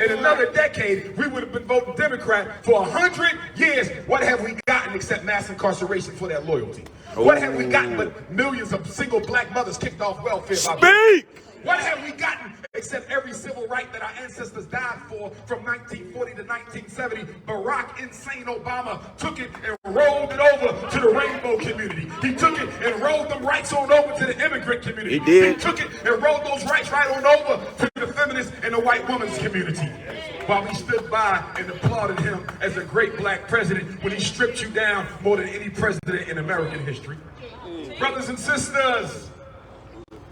In another decade, we would have been voting Democrat for 100 years. What have we gotten except mass incarceration for that loyalty? What have we gotten but millions of single black mothers kicked off welfare?
Speak!
What have we gotten except every civil right that our ancestors died for from 1940 to 1970? Barack Insane Obama took it and rolled it over to the rainbow community. He took it and rolled them rights on over to the immigrant community.
He did.
He took it and rolled those rights right on over to the feminist and the white woman's community. While we stood by and applauded him as a great black president when he stripped you down more than any president in American history. Brothers and sisters,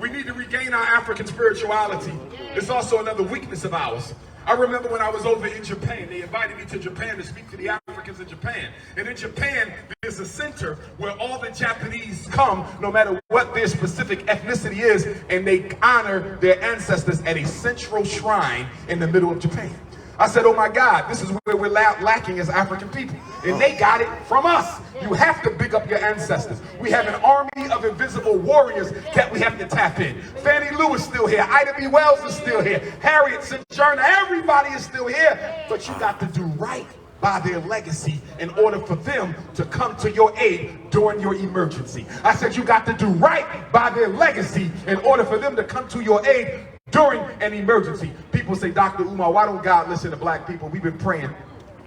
we need to regain our African spirituality. It's also another weakness of ours. I remember when I was over in Japan, they invited me to Japan to speak to the Africans in Japan. And in Japan, there's a center where all the Japanese come, no matter what their specific ethnicity is, and they honor their ancestors at a central shrine in the middle of Japan. I said, oh my God, this is where we're lacking as African people. And they got it from us. You have to big up your ancestors. We have an army of invisible warriors that we have to tap in. Fannie Lou is still here. Ida B. Wells is still here. Harriet Sojourner, everybody is still here. But you got to do right by their legacy in order for them to come to your aid during your emergency. I said you got to do right by their legacy in order for them to come to your aid during an emergency. People say, Dr. Umar, why don't God listen to black people? We've been praying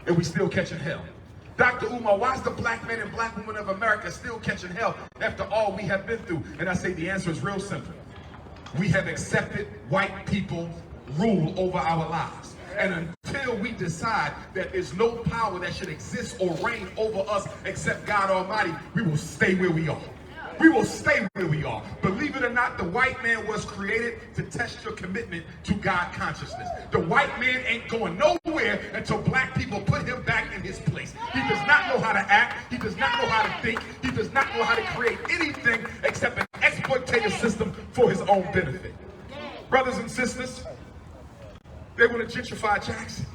and we still catching hell. Dr. Umar, why is the black man and black woman of America still catching hell after all we have been through? And I say the answer is real simple. We have accepted white people rule over our lives. And until we decide that there's no power that should exist or reign over us except God Almighty, we will stay where we are. We will stay where we are. Believe it or not, the white man was created to test your commitment to God consciousness. The white man ain't going nowhere until black people put him back in his place. He does not know how to act. He does not know how to think. He does not know how to create anything except an exploitative system for his own benefit. Brothers and sisters, they want to gentrify Jackson.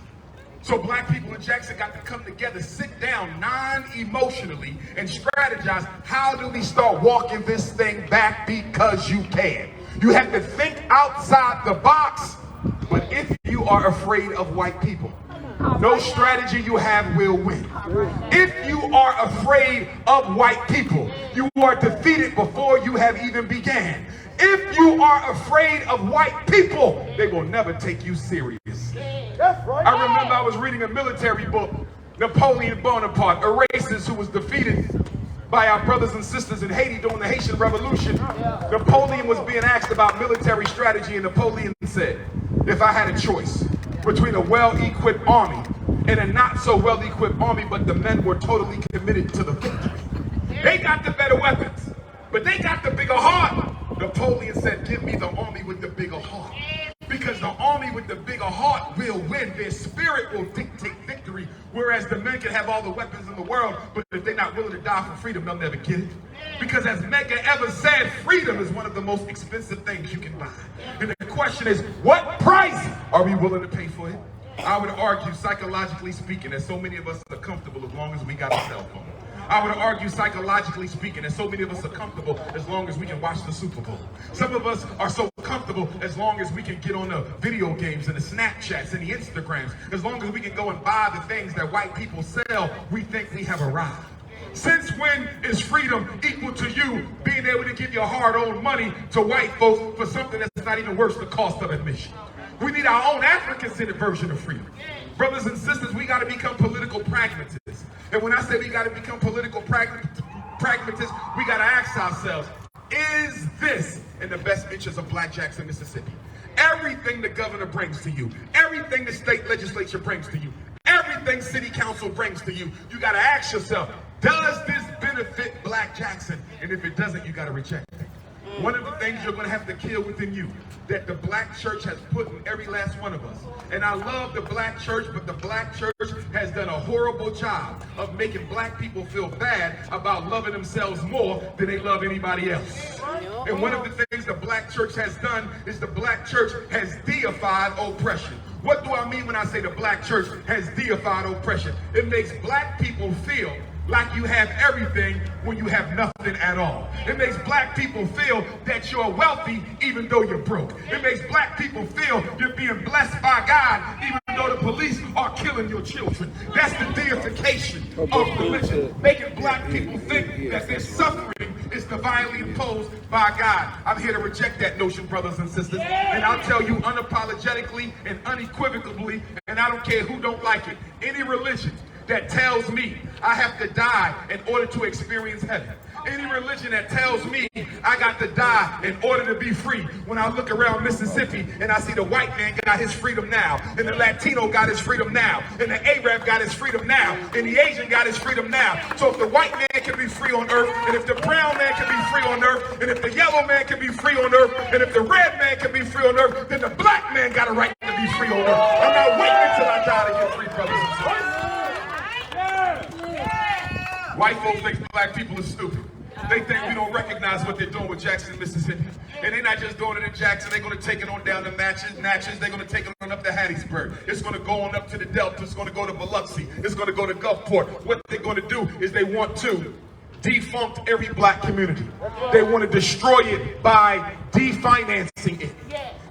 So black people in Jackson got to come together, sit down non-emotionally and strategize. How do we start walking this thing back? Because you can. You have to think outside the box. But if you are afraid of white people, no strategy you have will win. If you are afraid of white people, you are defeated before you have even began. If you are afraid of white people, they will never take you serious. I remember I was reading a military book, Napoleon Bonaparte, a racist who was defeated by our brothers and sisters in Haiti during the Haitian Revolution. Napoleon was being asked about military strategy, and Napoleon said, if I had a choice between a well-equipped army and a not so well-equipped army, but the men were totally committed to the victory. They got the better weapons, but they got the bigger heart. Napoleon said, give me the army with the bigger heart. Because the army with the bigger heart will win. Their spirit will dictate victory. Whereas the men can have all the weapons in the world, but if they're not willing to die for freedom, they'll never get it. Because as Medgar Evers said, freedom is one of the most expensive things you can buy. And the question is, what price are we willing to pay for it? I would argue, psychologically speaking, that so many of us are comfortable as long as we got a cell phone. I would argue, psychologically speaking, that so many of us are comfortable as long as we can watch the Super Bowl. Some of us are so comfortable as long as we can get on the video games and the Snapchats and the Instagrams. As long as we can go and buy the things that white people sell, we think we have arrived. Since when is freedom equal to you being able to give your hard-earned money to white folks for something that's not even worth the cost of admission. We need our own African-centered version of freedom. Brothers and sisters, we got to become political pragmatists. And when I say we got to become political pragmatists, we got to ask ourselves, is this in the best interest of Black Jackson, Mississippi? Everything the governor brings to you, everything the state legislature brings to you, everything city council brings to you, you got to ask yourself, does this benefit Black Jackson? And if it doesn't, you got to reject it. One of the things you're going to have to kill within you that the Black church has put in every last one of us. And I love the Black church, but the Black church has done a horrible job of making Black people feel bad about loving themselves more than they love anybody else. And one of the things the Black church has done is the Black church has deified oppression. What do I mean when I say the Black church has deified oppression? It makes Black people feel like you have everything when you have nothing at all. It makes Black people feel that you're wealthy even though you're broke. It makes Black people feel you're being blessed by God even though the police are killing your children. That's the deification of religion, making Black people think that their suffering is divinely imposed by God. I'm here to reject that notion, brothers and sisters, and I'll tell you unapologetically and unequivocally, and I don't care who don't like it, any religion that tells me I have to die in order to experience heaven. Any religion that tells me I got to die in order to be free. When I look around Mississippi and I see the white man got his freedom now, and the Latino got his freedom now, and the Arab got his freedom now, and the Asian got his freedom now. So if the white man can be free on earth, and if the brown man can be free on earth, and if the yellow man can be free on earth, and if the red man can be free on earth, then the Black man got a right to be free on earth. I'm not waiting until I die to get free, brothers and sisters. White folks think Black people are stupid. They think we don't recognize what they're doing with Jackson, Mississippi. And they're not just doing it in Jackson, they're going to take it on down to Natchez, they're going to take it on up to Hattiesburg. It's going to go on up to the Delta, it's going to go to Biloxi, it's going to go to Gulfport. What they're going to do is they want to defunct every Black community. They want to destroy it by definancing it.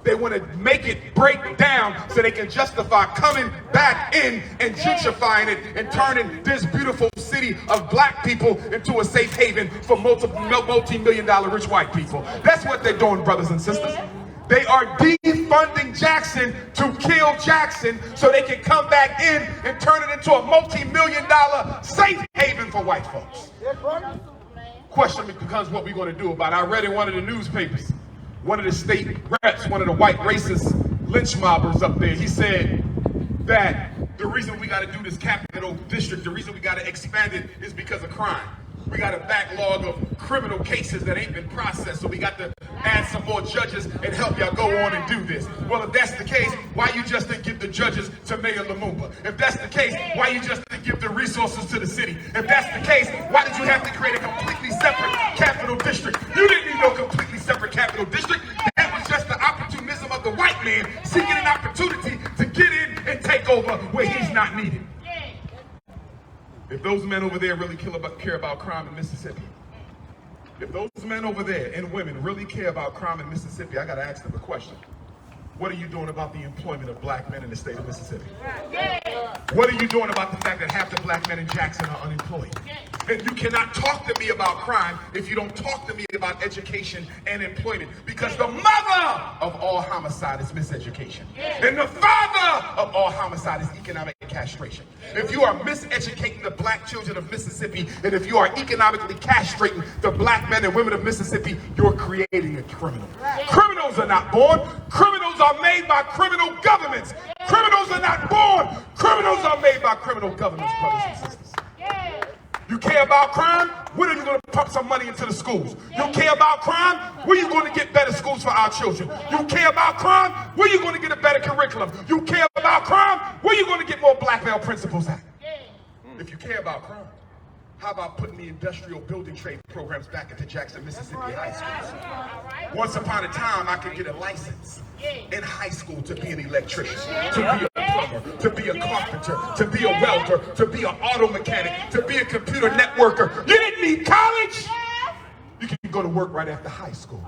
They want to make it break down so they can justify coming back in and gentrifying it and turning this beautiful city of Black people into a safe haven for multi-million-dollar rich white people. That's what they're doing, brothers and sisters. They are defunding Jackson to kill Jackson so they can come back in and turn it into a multi-million-dollar safe haven for white folks. Question becomes what we're going to do about it. I read in one of the newspapers, one of the state reps, one of the white racist lynch mobbers up there, he said that the reason we got to do this capital district, the reason we got to expand it is because of crime. We got a backlog of criminal cases that ain't been processed, so we got to add some more judges and help y'all go on and do this. Well, if that's the case, why you just didn't give the judges to Mayor Lumumba? If that's the case, why you just didn't give the resources to the city? If that's the case, why did you have to create a completely separate capital district? You didn't need no completely separate capital district. That was just the opportunism of the white man seeking an opportunity to get in and take over where he's not needed. If those men over there really care about crime in Mississippi, if those men over there and women really care about crime in Mississippi, I got to ask them a question. What are you doing about the employment of Black men in the state of Mississippi? What are you doing about the fact that half the Black men in Jackson are unemployed? And you cannot talk to me about crime if you don't talk to me about education and employment, because the mother of all homicide is miseducation. And the father of all homicide is economic castration. If you are miseducating the Black children of Mississippi, and if you are economically castrating the Black men and women of Mississippi, you're creating a criminal. Criminals are not born. Criminals are made by criminal governments. Criminals are not born. Criminals are made by criminal governments, brothers and sisters. You care about crime? When are you going to pump some money into the schools? You care about crime? Where are you going to get better schools for our children? You care about crime? Where are you going to get a better curriculum? You care about crime? Where are you going to get more black male principals at? If you care about crime, how about putting the industrial building trade programs back into Jackson, Mississippi high schools? Once upon a time, I could get a license in high school to be an electrician, to be a plumber, to be a carpenter, to be a welder, to be an auto mechanic, to be a computer networker. You didn't need college. You can go to work right after high school.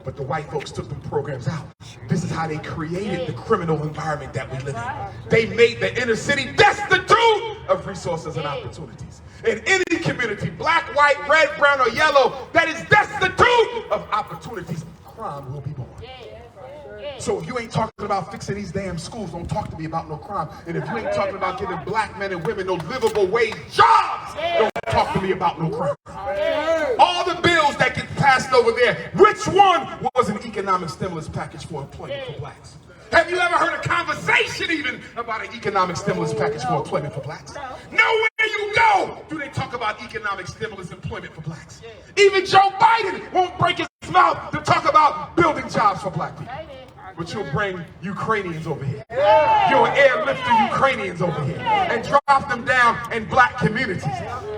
But the white folks took them programs out. This is how they created the criminal environment that we live in. They made the inner city destitute of resources and opportunities. In any community, black, white, red, brown, or yellow, that is destitute of opportunities,
crime will be born. So if you ain't talking about fixing these damn schools, don't talk to me about no crime. And if you ain't talking about giving black men and women no livable wage jobs, don't talk to me about no crime. All the bills that get passed over there, which one was an economic stimulus package for employment for blacks? Have you ever heard a conversation even about an economic stimulus package for employment for blacks? Nowhere you go do they talk about economic stimulus employment for blacks. Even Joe Biden won't break his mouth to talk about building jobs for black people. But you'll bring Ukrainians over here. You'll airlift the Ukrainians over here and drop them down in black communities.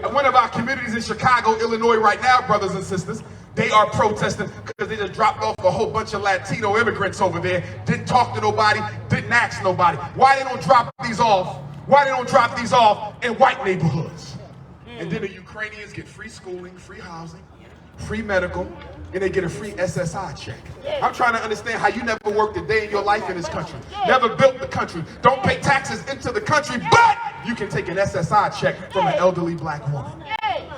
And one of our communities in Chicago, Illinois right now, brothers and sisters, they are protesting because they just dropped off a whole bunch of Latino immigrants over there, didn't talk to nobody, didn't ask nobody. Why they don't drop these off? Why they don't drop these off in white neighborhoods? And then the Ukrainians get free schooling, free housing, free medical, and they get a free SSI check. I'm trying to understand how you never worked a day in your life in this country, never built the country, don't pay taxes into the country, but you can take an SSI check from an elderly black woman.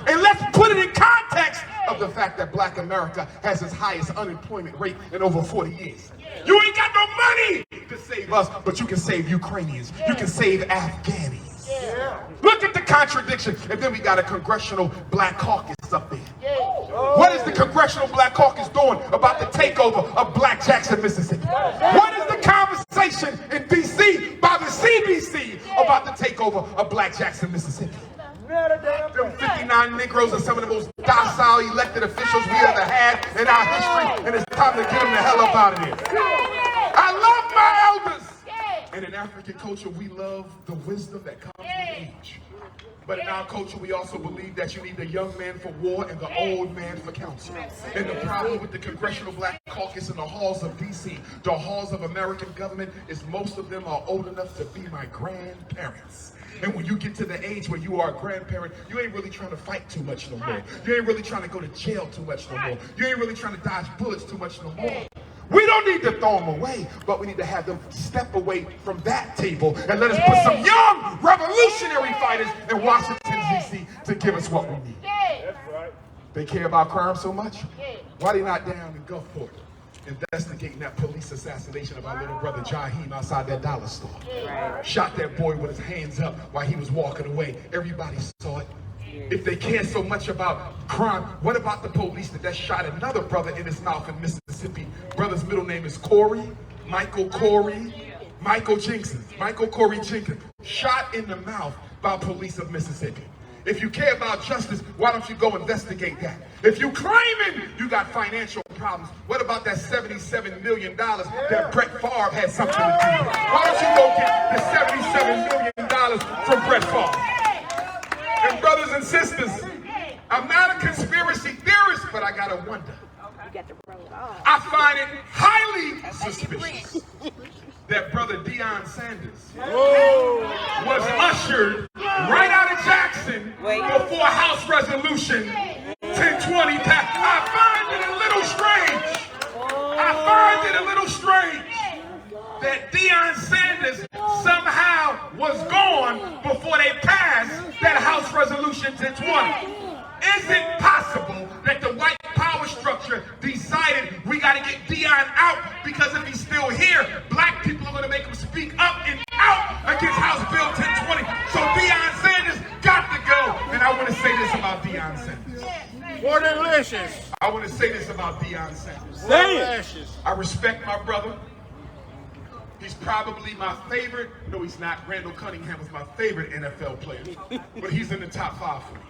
And let's put it in context of the fact that black America has its highest unemployment rate in over 40 years. You ain't got no money to save us, but you can save Ukrainians. You can save Afghans. Look at the contradiction. And then we got a congressional black caucus up there. What is the congressional black caucus doing about the takeover of Black Jackson, Mississippi? What is the conversation in D.C. by the CBC about the takeover of Black Jackson, Mississippi? Them 59 Negroes are some of the most docile elected officials we ever had in our history, and it's time to get them the hell up out of here. I love my elders. And in African culture, we love the wisdom that comes with age. But in our culture, we also believe that you need the young man for war and the old man for counsel. And the problem with the Congressional Black Caucus in the halls of D.C., the halls of American government, is most of them are old enough to be my grandparents. And when you get to the age where you are a grandparent, you ain't really trying to fight too much no more. You ain't really trying to go to jail too much no more. You ain't really trying to dodge bullets too much no more. We don't need to throw them away, but we need to have them step away from that table and let us put some young revolutionary fighters in Washington, D.C. to give us what we need. They care about crime so much? Why they not down in Gulfport investigating that police assassination of our little brother Jaheim outside that dollar store? Shot that boy with his hands up while he was walking away. Everybody saw it. If they care so much about crime, what about the police that shot another brother in his mouth in Mississippi? Brother's middle name is Michael Corey Jenkins, shot in the mouth by police of Mississippi. If you care about justice, why don't you go investigate that? If you claiming you got financial problems, what about that $77 million that Brett Favre had something to do with? Why don't you go get the $77 million from Brett Favre? And brothers and sisters, I'm not a conspiracy theorist, but I gotta wonder. I find it highly suspicious that brother Deion Sanders was ushered right out of Jackson before House Resolution 1020 passed. I find it a little strange that Deion Sanders somehow was gone before they passed that House Resolution 1020. Is it possible that the white power structure decided we got to get Deion out because if he's still here, black people are going to make him speak up and out against House Bill 1020? So Deion Sanders got to go. And I want to say this about Deion Sanders.
More delicious.
I want to say this about Deion Sanders.
Say it.
I respect my brother. He's probably my favorite. No, he's not. Randall Cunningham was my favorite NFL player. But he's in the top 5 for me.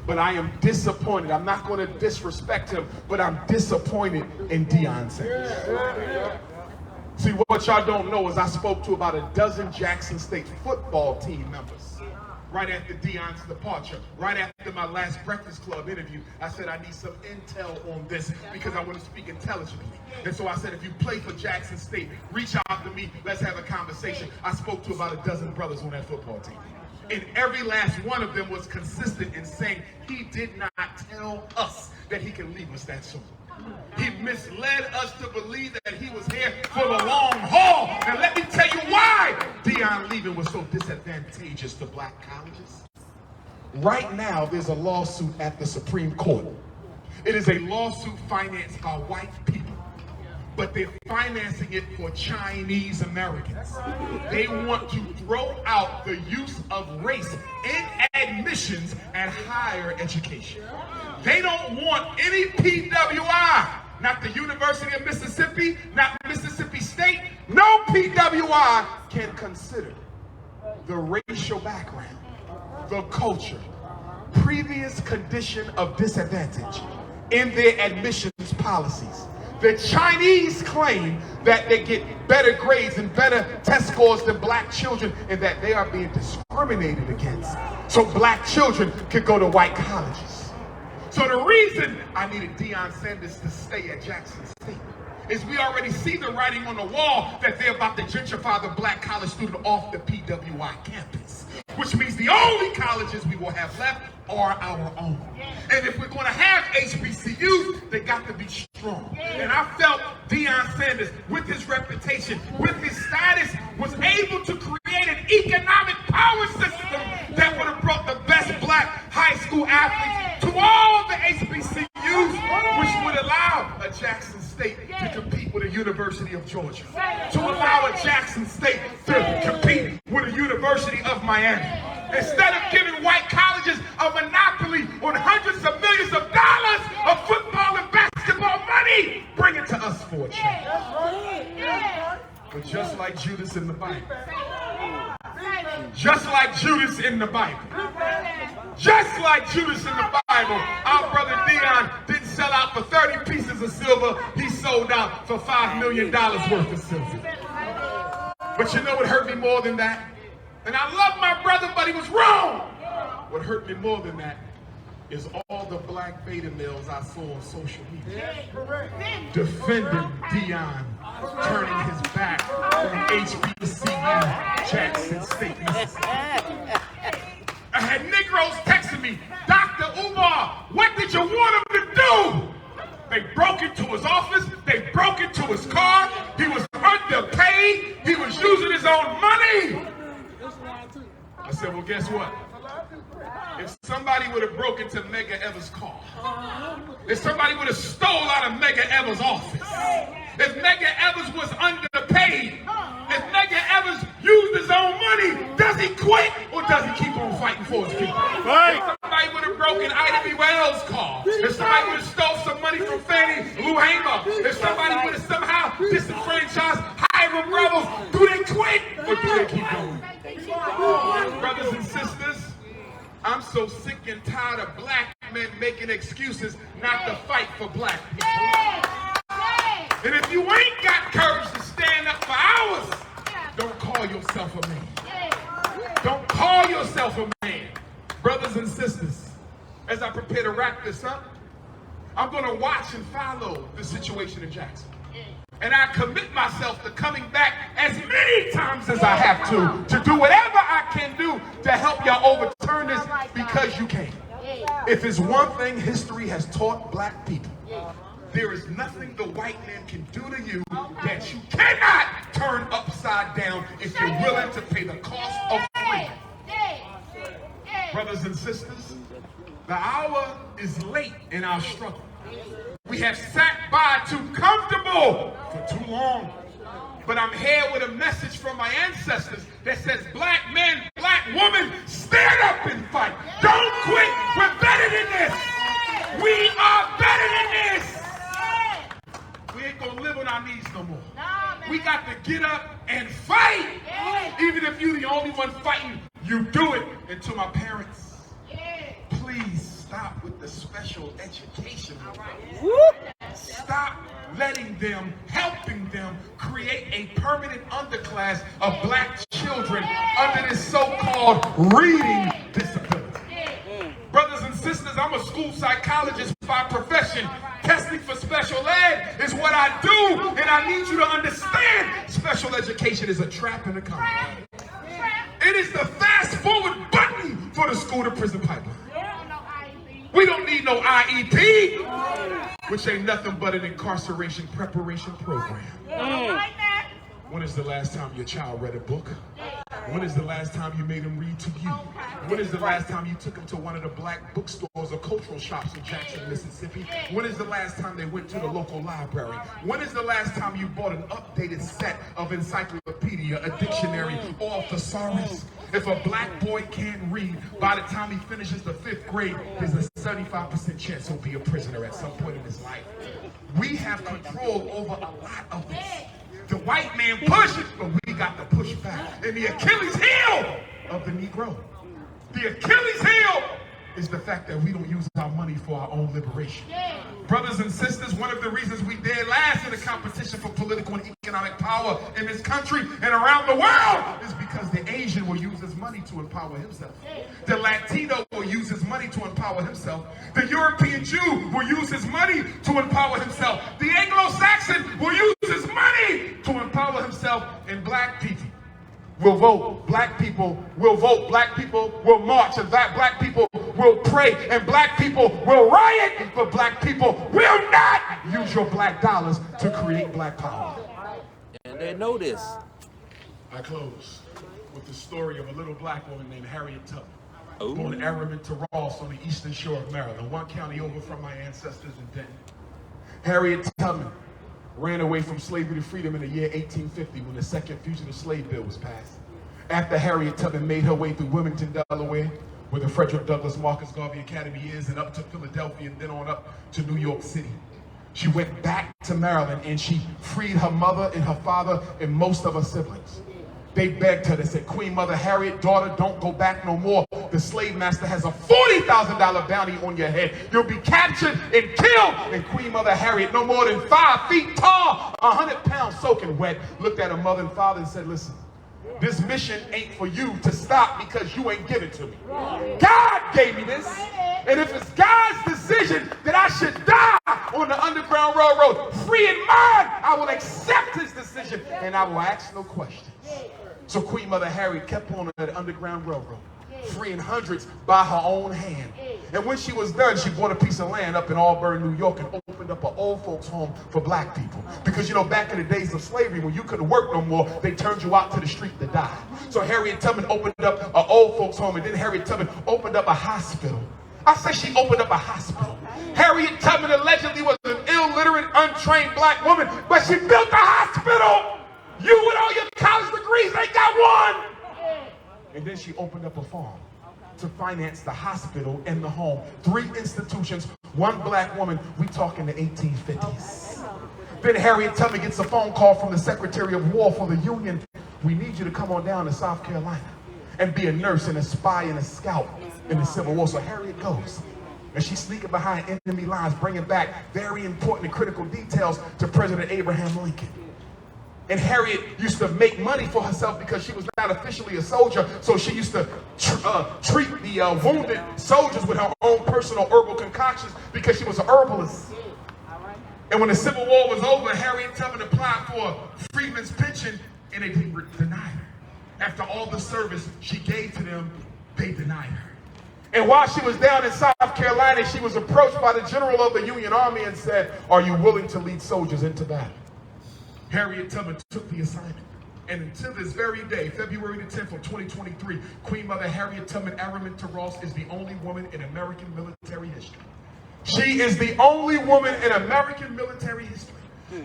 But I am disappointed. I'm not going to disrespect him, but I'm disappointed in Deion Sanders. See, what y'all don't know is I spoke to about a dozen Jackson State football team members right after Deion's departure, right after my last Breakfast Club interview. I said I need some intel on this because I want to speak intelligently. And so I said, if you play for Jackson State, reach out to me, let's have a conversation. I spoke to about a dozen brothers on that football team. And every last one of them was consistent in saying he did not tell us that he can leave us that soon. He misled us to believe that he was here for the long haul. And let me tell you why Deion leaving was so disadvantageous to black colleges. Right now, there's a lawsuit at the Supreme Court. It is a lawsuit financed by white people
but they're financing it for Chinese Americans. They want to throw out the use of race in admissions at higher education. They don't want any PWI, not the University of Mississippi, not Mississippi State. No PWI can consider the racial background, the culture, previous condition of disadvantage in their admissions policies. The Chinese claim that they get better grades and better test scores than black children and that they are being discriminated against. So black children could go to white colleges. So the reason I needed Deion Sanders to stay at Jackson State is we already see the writing on the wall that they're about to gentrify the black college student off the PWI campus, which means the only colleges we will have left are our own. And if we're going to have HBCUs, they got to be strong. And I felt Deion Sanders, with his reputation, with his status, was able to create an economic power system that would have brought the best black high school athletes to all the HBCUs, which would allow a Jackson State to compete with a University of Georgia, to allow a Jackson State to compete with a University of Miami. Instead of giving white colleges a monopoly on hundreds of millions of dollars of football and basketball money, bring it to us for a change. But just like Judas in the Bible, just like Judas in the Bible, just like Judas in the Bible, our brother Deion didn't sell out for 30 pieces of silver. He sold out for $5 million worth of silver. But you know what hurt me more than that? And I love my brother, but he was wrong. What hurt me more than that is all the black beta males I saw on social media defending Deion turning his back on HBCU Jackson State, Mississippi. I had Negroes texting me, Dr. Umar, what did you want him to do? They broke into his office, they broke into his car, he was underpaid, he was using his own money. I said, well, guess what? If somebody would have broken into Mega Evers' car, if somebody would have stole out of Mega Evers' office, if Mega Evers was underpaid, if Mega Evers used his own money, does he quit or does he keep on fighting for his people? Right. If somebody would have broken Ida B. Wells' car, if somebody would have stole some money from Fannie Lou Hamer, if somebody would have somehow disenfranchised Hiram Rebels, do they quit or do they keep going? Brothers and sisters, I'm so sick and tired of black men making excuses not to fight for black people. And if you ain't got courage to stand up for ours, don't call yourself a man. Don't call yourself a man. Brothers and sisters, as I prepare to wrap this up, I'm going to watch and follow the situation in Jackson. And I commit myself to coming back as many times as I have to do whatever I can do to help y'all overturn this, because you can. If it's one thing history has taught black people, there is nothing the white man can do to you that you cannot turn upside down if you're willing to pay the cost of freedom. Brothers and sisters, the hour is late in our struggle. We have sat by too comfortable for too long. But I'm here with a message from my ancestors that says, black men, black women, stand up and fight. Don't quit. We're better than this. We are better than this. We ain't gonna live on our knees no more. We got to get up and fight. Even if you're the only one fighting, you do it. And to my parents, please stop with the special education. Stop letting them, helping them create a permanent underclass of black children under this so-called reading disability. Brothers and sisters, I'm a school psychologist by profession. Testing for special ed is what I do, and I need you to understand special education is a trap in the economy. It is the fast-forward button for the school-to-prison pipeline. We don't need no IEP, which ain't nothing but an incarceration preparation program. When is the last time your child read a book? When is the last time you made them read to you? When is the last time you took them to one of the black bookstores or cultural shops in Jackson, Mississippi? When is the last time they went to the local library? When is the last time you bought an updated set of encyclopedia, a dictionary, or a thesaurus? If a black boy can't read, by the time he finishes the 5th grade, there's a 75% chance he'll be a prisoner at some point in his life. We have control over a lot of this. The white man pushes, but we got to push back. And the Achilles heel of the Negro. The Achilles heel is the fact that we don't use our money for our own liberation. Brothers and sisters, one of the reasons we did last in the competition for political and economic power in this country and around the world is because the Asian will use his money to empower himself. The Latino will use his money to empower himself. The European Jew will use his money to empower himself. The Anglo-Saxon will use his money to empower himself. And black people will vote. Black people will vote. Black people will march. And black people will pray. And black people will riot. But black people will not use your black dollars to create black power.
And they know this.
I close with the story of a little black woman named Harriet Tubman.
Ooh.
Born Araminta to Ross on the eastern shore of Maryland, one county over from my ancestors in Denton. Harriet Tubman ran away from slavery to freedom in the year 1850 when the second fugitive slave bill was passed. After Harriet Tubman made her way through Wilmington, Delaware, where the Frederick Douglass Marcus Garvey Academy is, and up to Philadelphia and then on up to New York City. She went back to Maryland and she freed her mother and her father and most of her siblings. They begged her, they said, Queen Mother Harriet, daughter, don't go back no more. The slave master has a $40,000 bounty on your head. You'll be captured and killed. And Queen Mother Harriet, no more than 5 feet tall, 100 pounds soaking wet, looked at her mother and father and said, listen, this mission ain't for you to stop because you ain't give it to me. God gave me this. And if it's God's decision that I should die on the Underground Railroad, free in mind, I will accept his decision and I will ask no questions. So Queen Mother Harriet kept on that Underground Railroad, freeing hundreds by her own hand. And when she was done, she bought a piece of land up in Auburn, New York, and opened up an old folks home for black people. Because, you know, back in the days of slavery, when you couldn't work no more, they turned you out to the street to die. So Harriet Tubman opened up an old folks home, and then Harriet Tubman opened up a hospital. I say she opened up a hospital. Harriet Tubman allegedly was an illiterate, untrained black woman, but she built a hospital. You with all your college degrees ain't got one. And then she opened up a farm to finance the hospital and the home. 3 institutions, 1 black woman. We talking the 1850s. Then Harriet Tubman gets a phone call from the Secretary of War for the Union. We need you to come on down to South Carolina and be a nurse and a spy and a scout in the Civil War. So Harriet goes. And she's sneaking behind enemy lines, bringing back very important and critical details to President Abraham Lincoln. And Harriet used to make money for herself because she was not officially a soldier, so she used to treat the wounded soldiers with her own personal herbal concoctions because she was an herbalist. And when the Civil War was over, Harriet Tubman applied for a freedman's pension, and they denied her. After all the service she gave to them, they denied her. And while she was down in South Carolina, she was approached by the general of the Union Army and said, are you willing to lead soldiers into battle? Harriet Tubman took the assignment. And until this very day, February the 10th of 2023, Queen Mother Harriet Tubman Araminta Ross is the only woman in American military history. She is the only woman in American military history.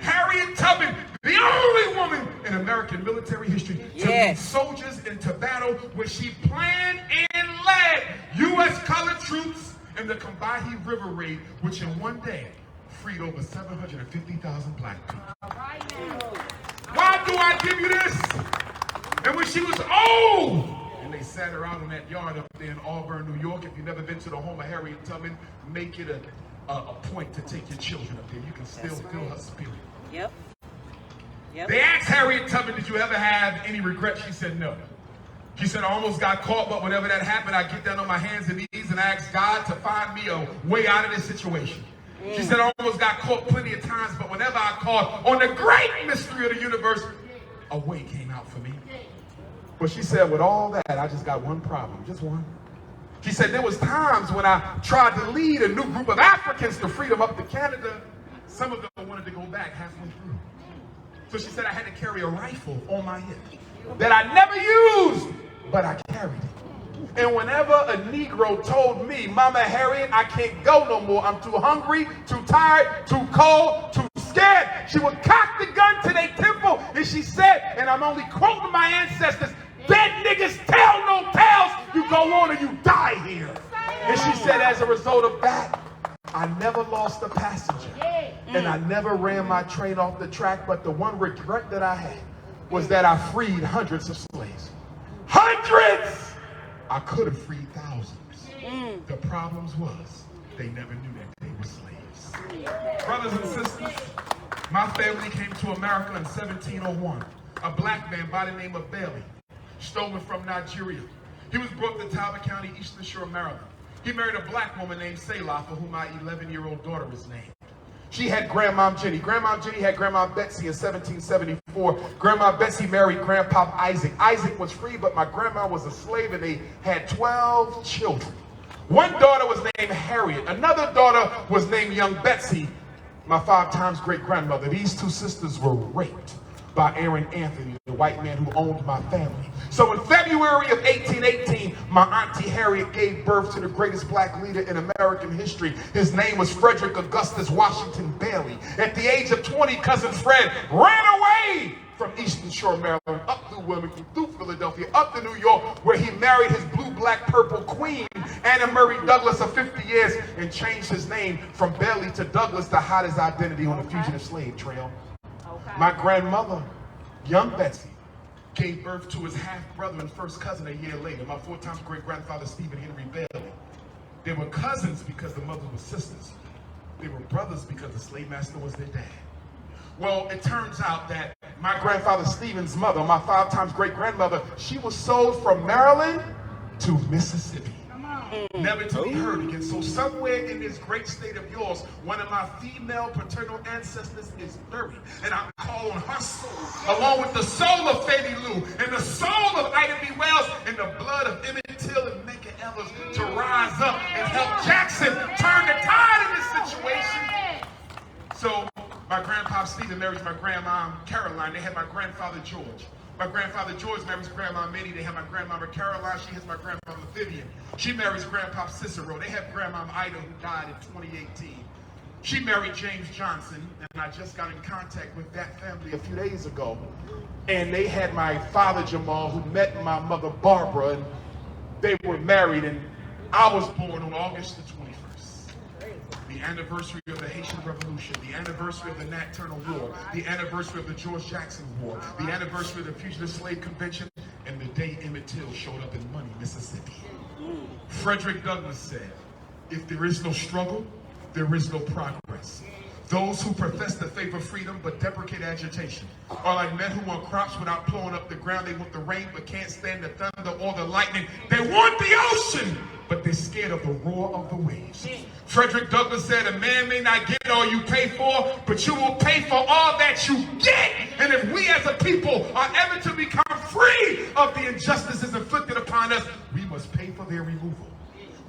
Harriet Tubman, the only woman in American military history to lead soldiers into battle where she planned and led U.S. colored troops in the Combahee River Raid, which in one day freed over 750,000 black people. Why do I give you this? And when she was old, and they sat her out on that yard up there in Auburn, New York. If you've never been to the home of Harriet Tubman, make it a point to take your children up there. You can still feel her spirit.
Yep.
They asked Harriet Tubman, did you ever have any regrets? She said no. She said, I almost got caught, but whenever that happened, I get down on my hands and knees and ask God to find me a way out of this situation. She said, I almost got caught plenty of times, but whenever I caught on the great mystery of the universe, a way came out for me. But she said, with all that, I just got one problem, just one. She said, there was times when I tried to lead a new group of Africans to freedom up to Canada. Some of them wanted to go back halfway through. So she said, I had to carry a rifle on my hip. that I never used, but I carried it. And whenever a Negro told me, Mama Harriet, I can't go no more, I'm too hungry, too tired, too cold, too scared, she would cock the gun to their temple, and she said, and I'm only quoting my ancestors, dead niggas tell no tales, you go on and you die here. And she said, as a result of that, I never lost a passenger, and I never ran my train off the track, but the one regret that I had was that I freed hundreds of slaves. Hundreds! I could have freed thousands. The problems was, they never knew that they were slaves. Brothers and sisters, my family came to America in 1701. A black man by the name of Bailey, stolen from Nigeria. He was brought to Talbot County, Eastern Shore, Maryland. He married a black woman named Selah, for whom my 11-year-old daughter is named. She had Grandmom Jenny. Grandmom Jenny had Grandma Betsy in 1774. Grandma Betsy married Grandpa Isaac. Isaac was free, but my grandma was a slave, and they had 12 children. One daughter was named Harriet. Another daughter was named Young Betsy, my 5 times great-grandmother. These 2 sisters were raped by Aaron Anthony, the white man who owned my family. So in February of 1818, my auntie Harriet gave birth to the greatest black leader in American history. His name was Frederick Augustus Washington Bailey. At the age of 20, cousin Fred ran away from Eastern Shore, Maryland, up through Wilmington, through Philadelphia, up to New York, where he married his blue, black, purple queen, Anna Murray Douglass, of 50 years, and changed his name from Bailey to Douglass to hide his identity on the fugitive slave trail. My grandmother, Young Betsy, gave birth to his half-brother and first cousin a year later, my 4 times great-grandfather, Stephen Henry Bailey. They were cousins because the mothers were sisters. They were brothers because the slave master was their dad. Well, it turns out that my grandfather Stephen's mother, my 5 times great-grandmother, she was sold from Maryland to Mississippi. Never to be heard again. So somewhere in this great state of yours, one of my female paternal ancestors is buried. And I'm calling her soul, along with the soul of Fannie Lou, and the soul of Ida B. Wells, and the blood of Emmett Till and Medgar Evers to rise up and help Jackson turn the tide in this situation. So my grandpa Stephen marries my grandma Caroline. They had my grandfather George. My grandfather George marries Grandma Minnie. They have my grandmama Caroline. She has my grandmother Vivian. She marries Grandpa Cicero. They have Grandma Ida, who died in 2018. She married James Johnson, and I just got in contact with that family a few days ago. And they had my father Jamal, who met my mother Barbara, and they were married, and I was born on August the 21st. The anniversary of the Haitian Revolution, the anniversary of the Nat Turner War, the anniversary of the George Jackson War, the anniversary of the Fugitive Slave Convention, and the day Emmett Till showed up in Money, Mississippi. Frederick Douglass said, if there is no struggle, there is no progress. Those who profess the faith of freedom but deprecate agitation are like men who want crops without plowing up the ground. They want the rain but can't stand the thunder or the lightning. They want the ocean, but they're scared of the roar of the waves. Frederick Douglass said, a man may not get all you pay for, but you will pay for all that you get. And if we as a people are ever to become free of the injustices inflicted upon us, we must pay for their removal.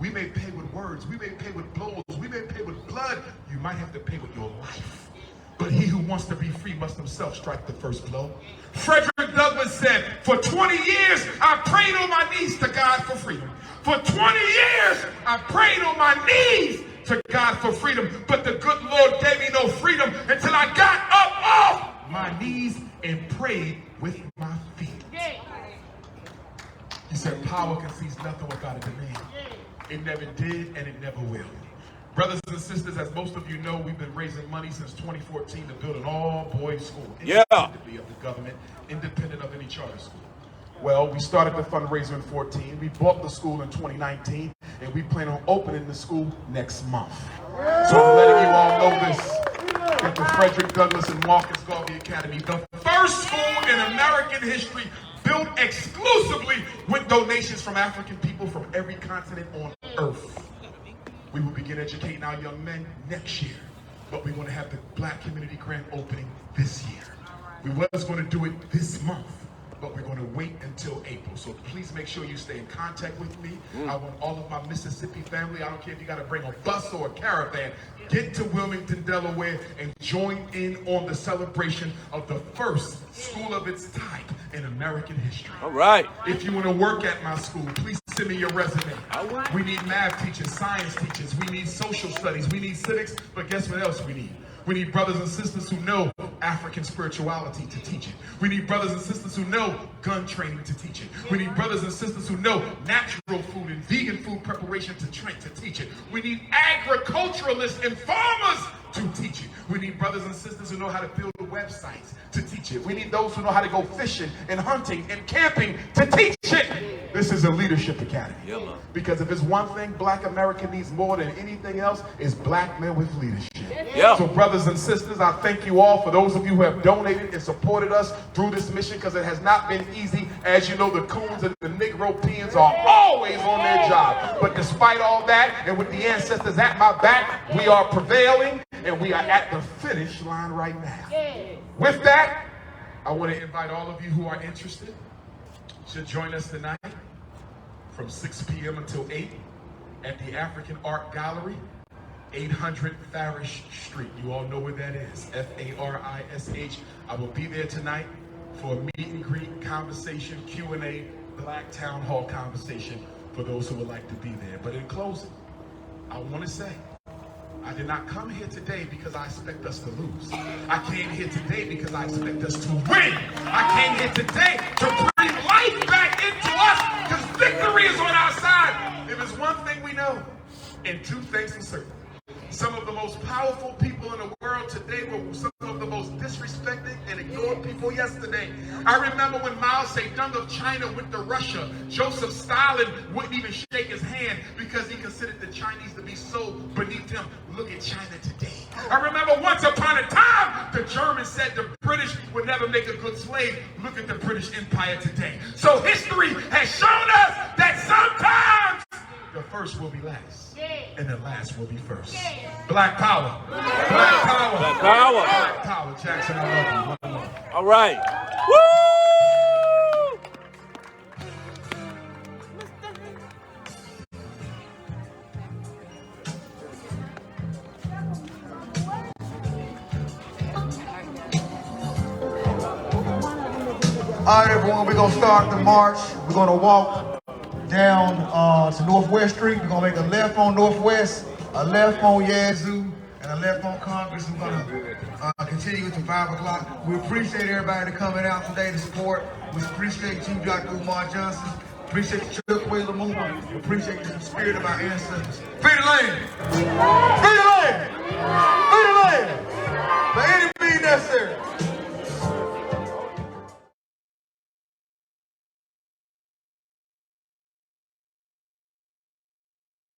We may pay with words, we may pay with blows, we may pay with blood, you might have to pay with your life. But he who wants to be free must himself strike the first blow. Frederick Douglass said, for 20 years, I prayed on my knees to God for freedom. For 20 years, I prayed on my knees to God for freedom. But the good Lord gave me no freedom until I got up off my knees and prayed with my feet. He said, power concedes nothing without a demand. It never did, and it never will. Brothers and sisters, as most of you know, we've been raising money since 2014 to build an all-boys school, independently of the government, independent of any charter school. Well, we started the fundraiser in 2014. We bought the school in 2019, and we plan on opening the school next month. So I'm letting you all know this, that the Frederick Douglass and Marcus Garvey Academy, the first school in American history built exclusively with donations from African people from every continent on earth. We will begin educating our young men next year, but we want to have the Black Community Grand opening this year. We was going to do it this month, but we're going to wait until April. So please make sure you stay in contact with me. I want all of my Mississippi family, I don't care if you got to bring a bus or a caravan, get to Wilmington, Delaware, and join in on the celebration of the first school of its type in American history.
All right.
If you want to work at my school, please send me your resume. We need math teachers, science teachers, we need social studies, we need civics, but guess what else we need? We need brothers and sisters who know African spirituality to teach it. We need brothers and sisters who know gun training to teach it. We need brothers and sisters who know natural food and vegan food preparation to teach it. We need agriculturalists and farmers to teach it. We need brothers and sisters who know how to build websites to teach it. We need those who know how to go fishing and hunting and camping to teach it. This is a leadership academy. Because if it's one thing Black America needs more than anything else, is Black men with leadership. So brothers and sisters, I thank you all for those of you who have donated and supported us through this mission, because it has not been easy. As you know, the coons and the Negro peons are always on their job. But despite all that, and with the ancestors at my back, we are prevailing, and we are at the finish line right now. With that, I want to invite all of you who are interested to join us tonight from 6 p.m. until 8 at the African Art Gallery, 800 Farish Street. You all know where that is, F-A-R-I-S-H. I will be there tonight for a meet and greet conversation, Q&A, Black Town Hall conversation for those who would like to be there. But in closing, I want to say, I did not come here today because I expect us to lose. I came here today because I expect us to win. I came here today to bring life back into us, because victory is on our side. If there's one thing we know, and two things for certain, some of the most powerful people in the world today were some of the most disrespected and ignored people yesterday. I remember when Mao Zedong of China went to Russia, Joseph Stalin wouldn't even shake his hand because he considered the Chinese to be so beneath him. Look at China today. I remember once upon a time, the Germans said the British would never make a good slave. Look at the British Empire today. So history has shown us that sometimes the first will be last, and the last will be first. Black power. Black power.
Black power.
Black power. Jackson, I love you. One more.
All right. Woo!
All right, everyone, we're going to start the march. We're going to walk down to Northwest Street. We're going to make a left on Northwest, a left on Yazoo, and a left on Congress. We're going to continue to 5 o'clock. We appreciate everybody coming out today to support. We appreciate you, Dr. Umar Johnson. Appreciate you, Chuck Lumumba. Appreciate the spirit of our ancestors. Free the land! Free the land! Free the land! For any means necessary.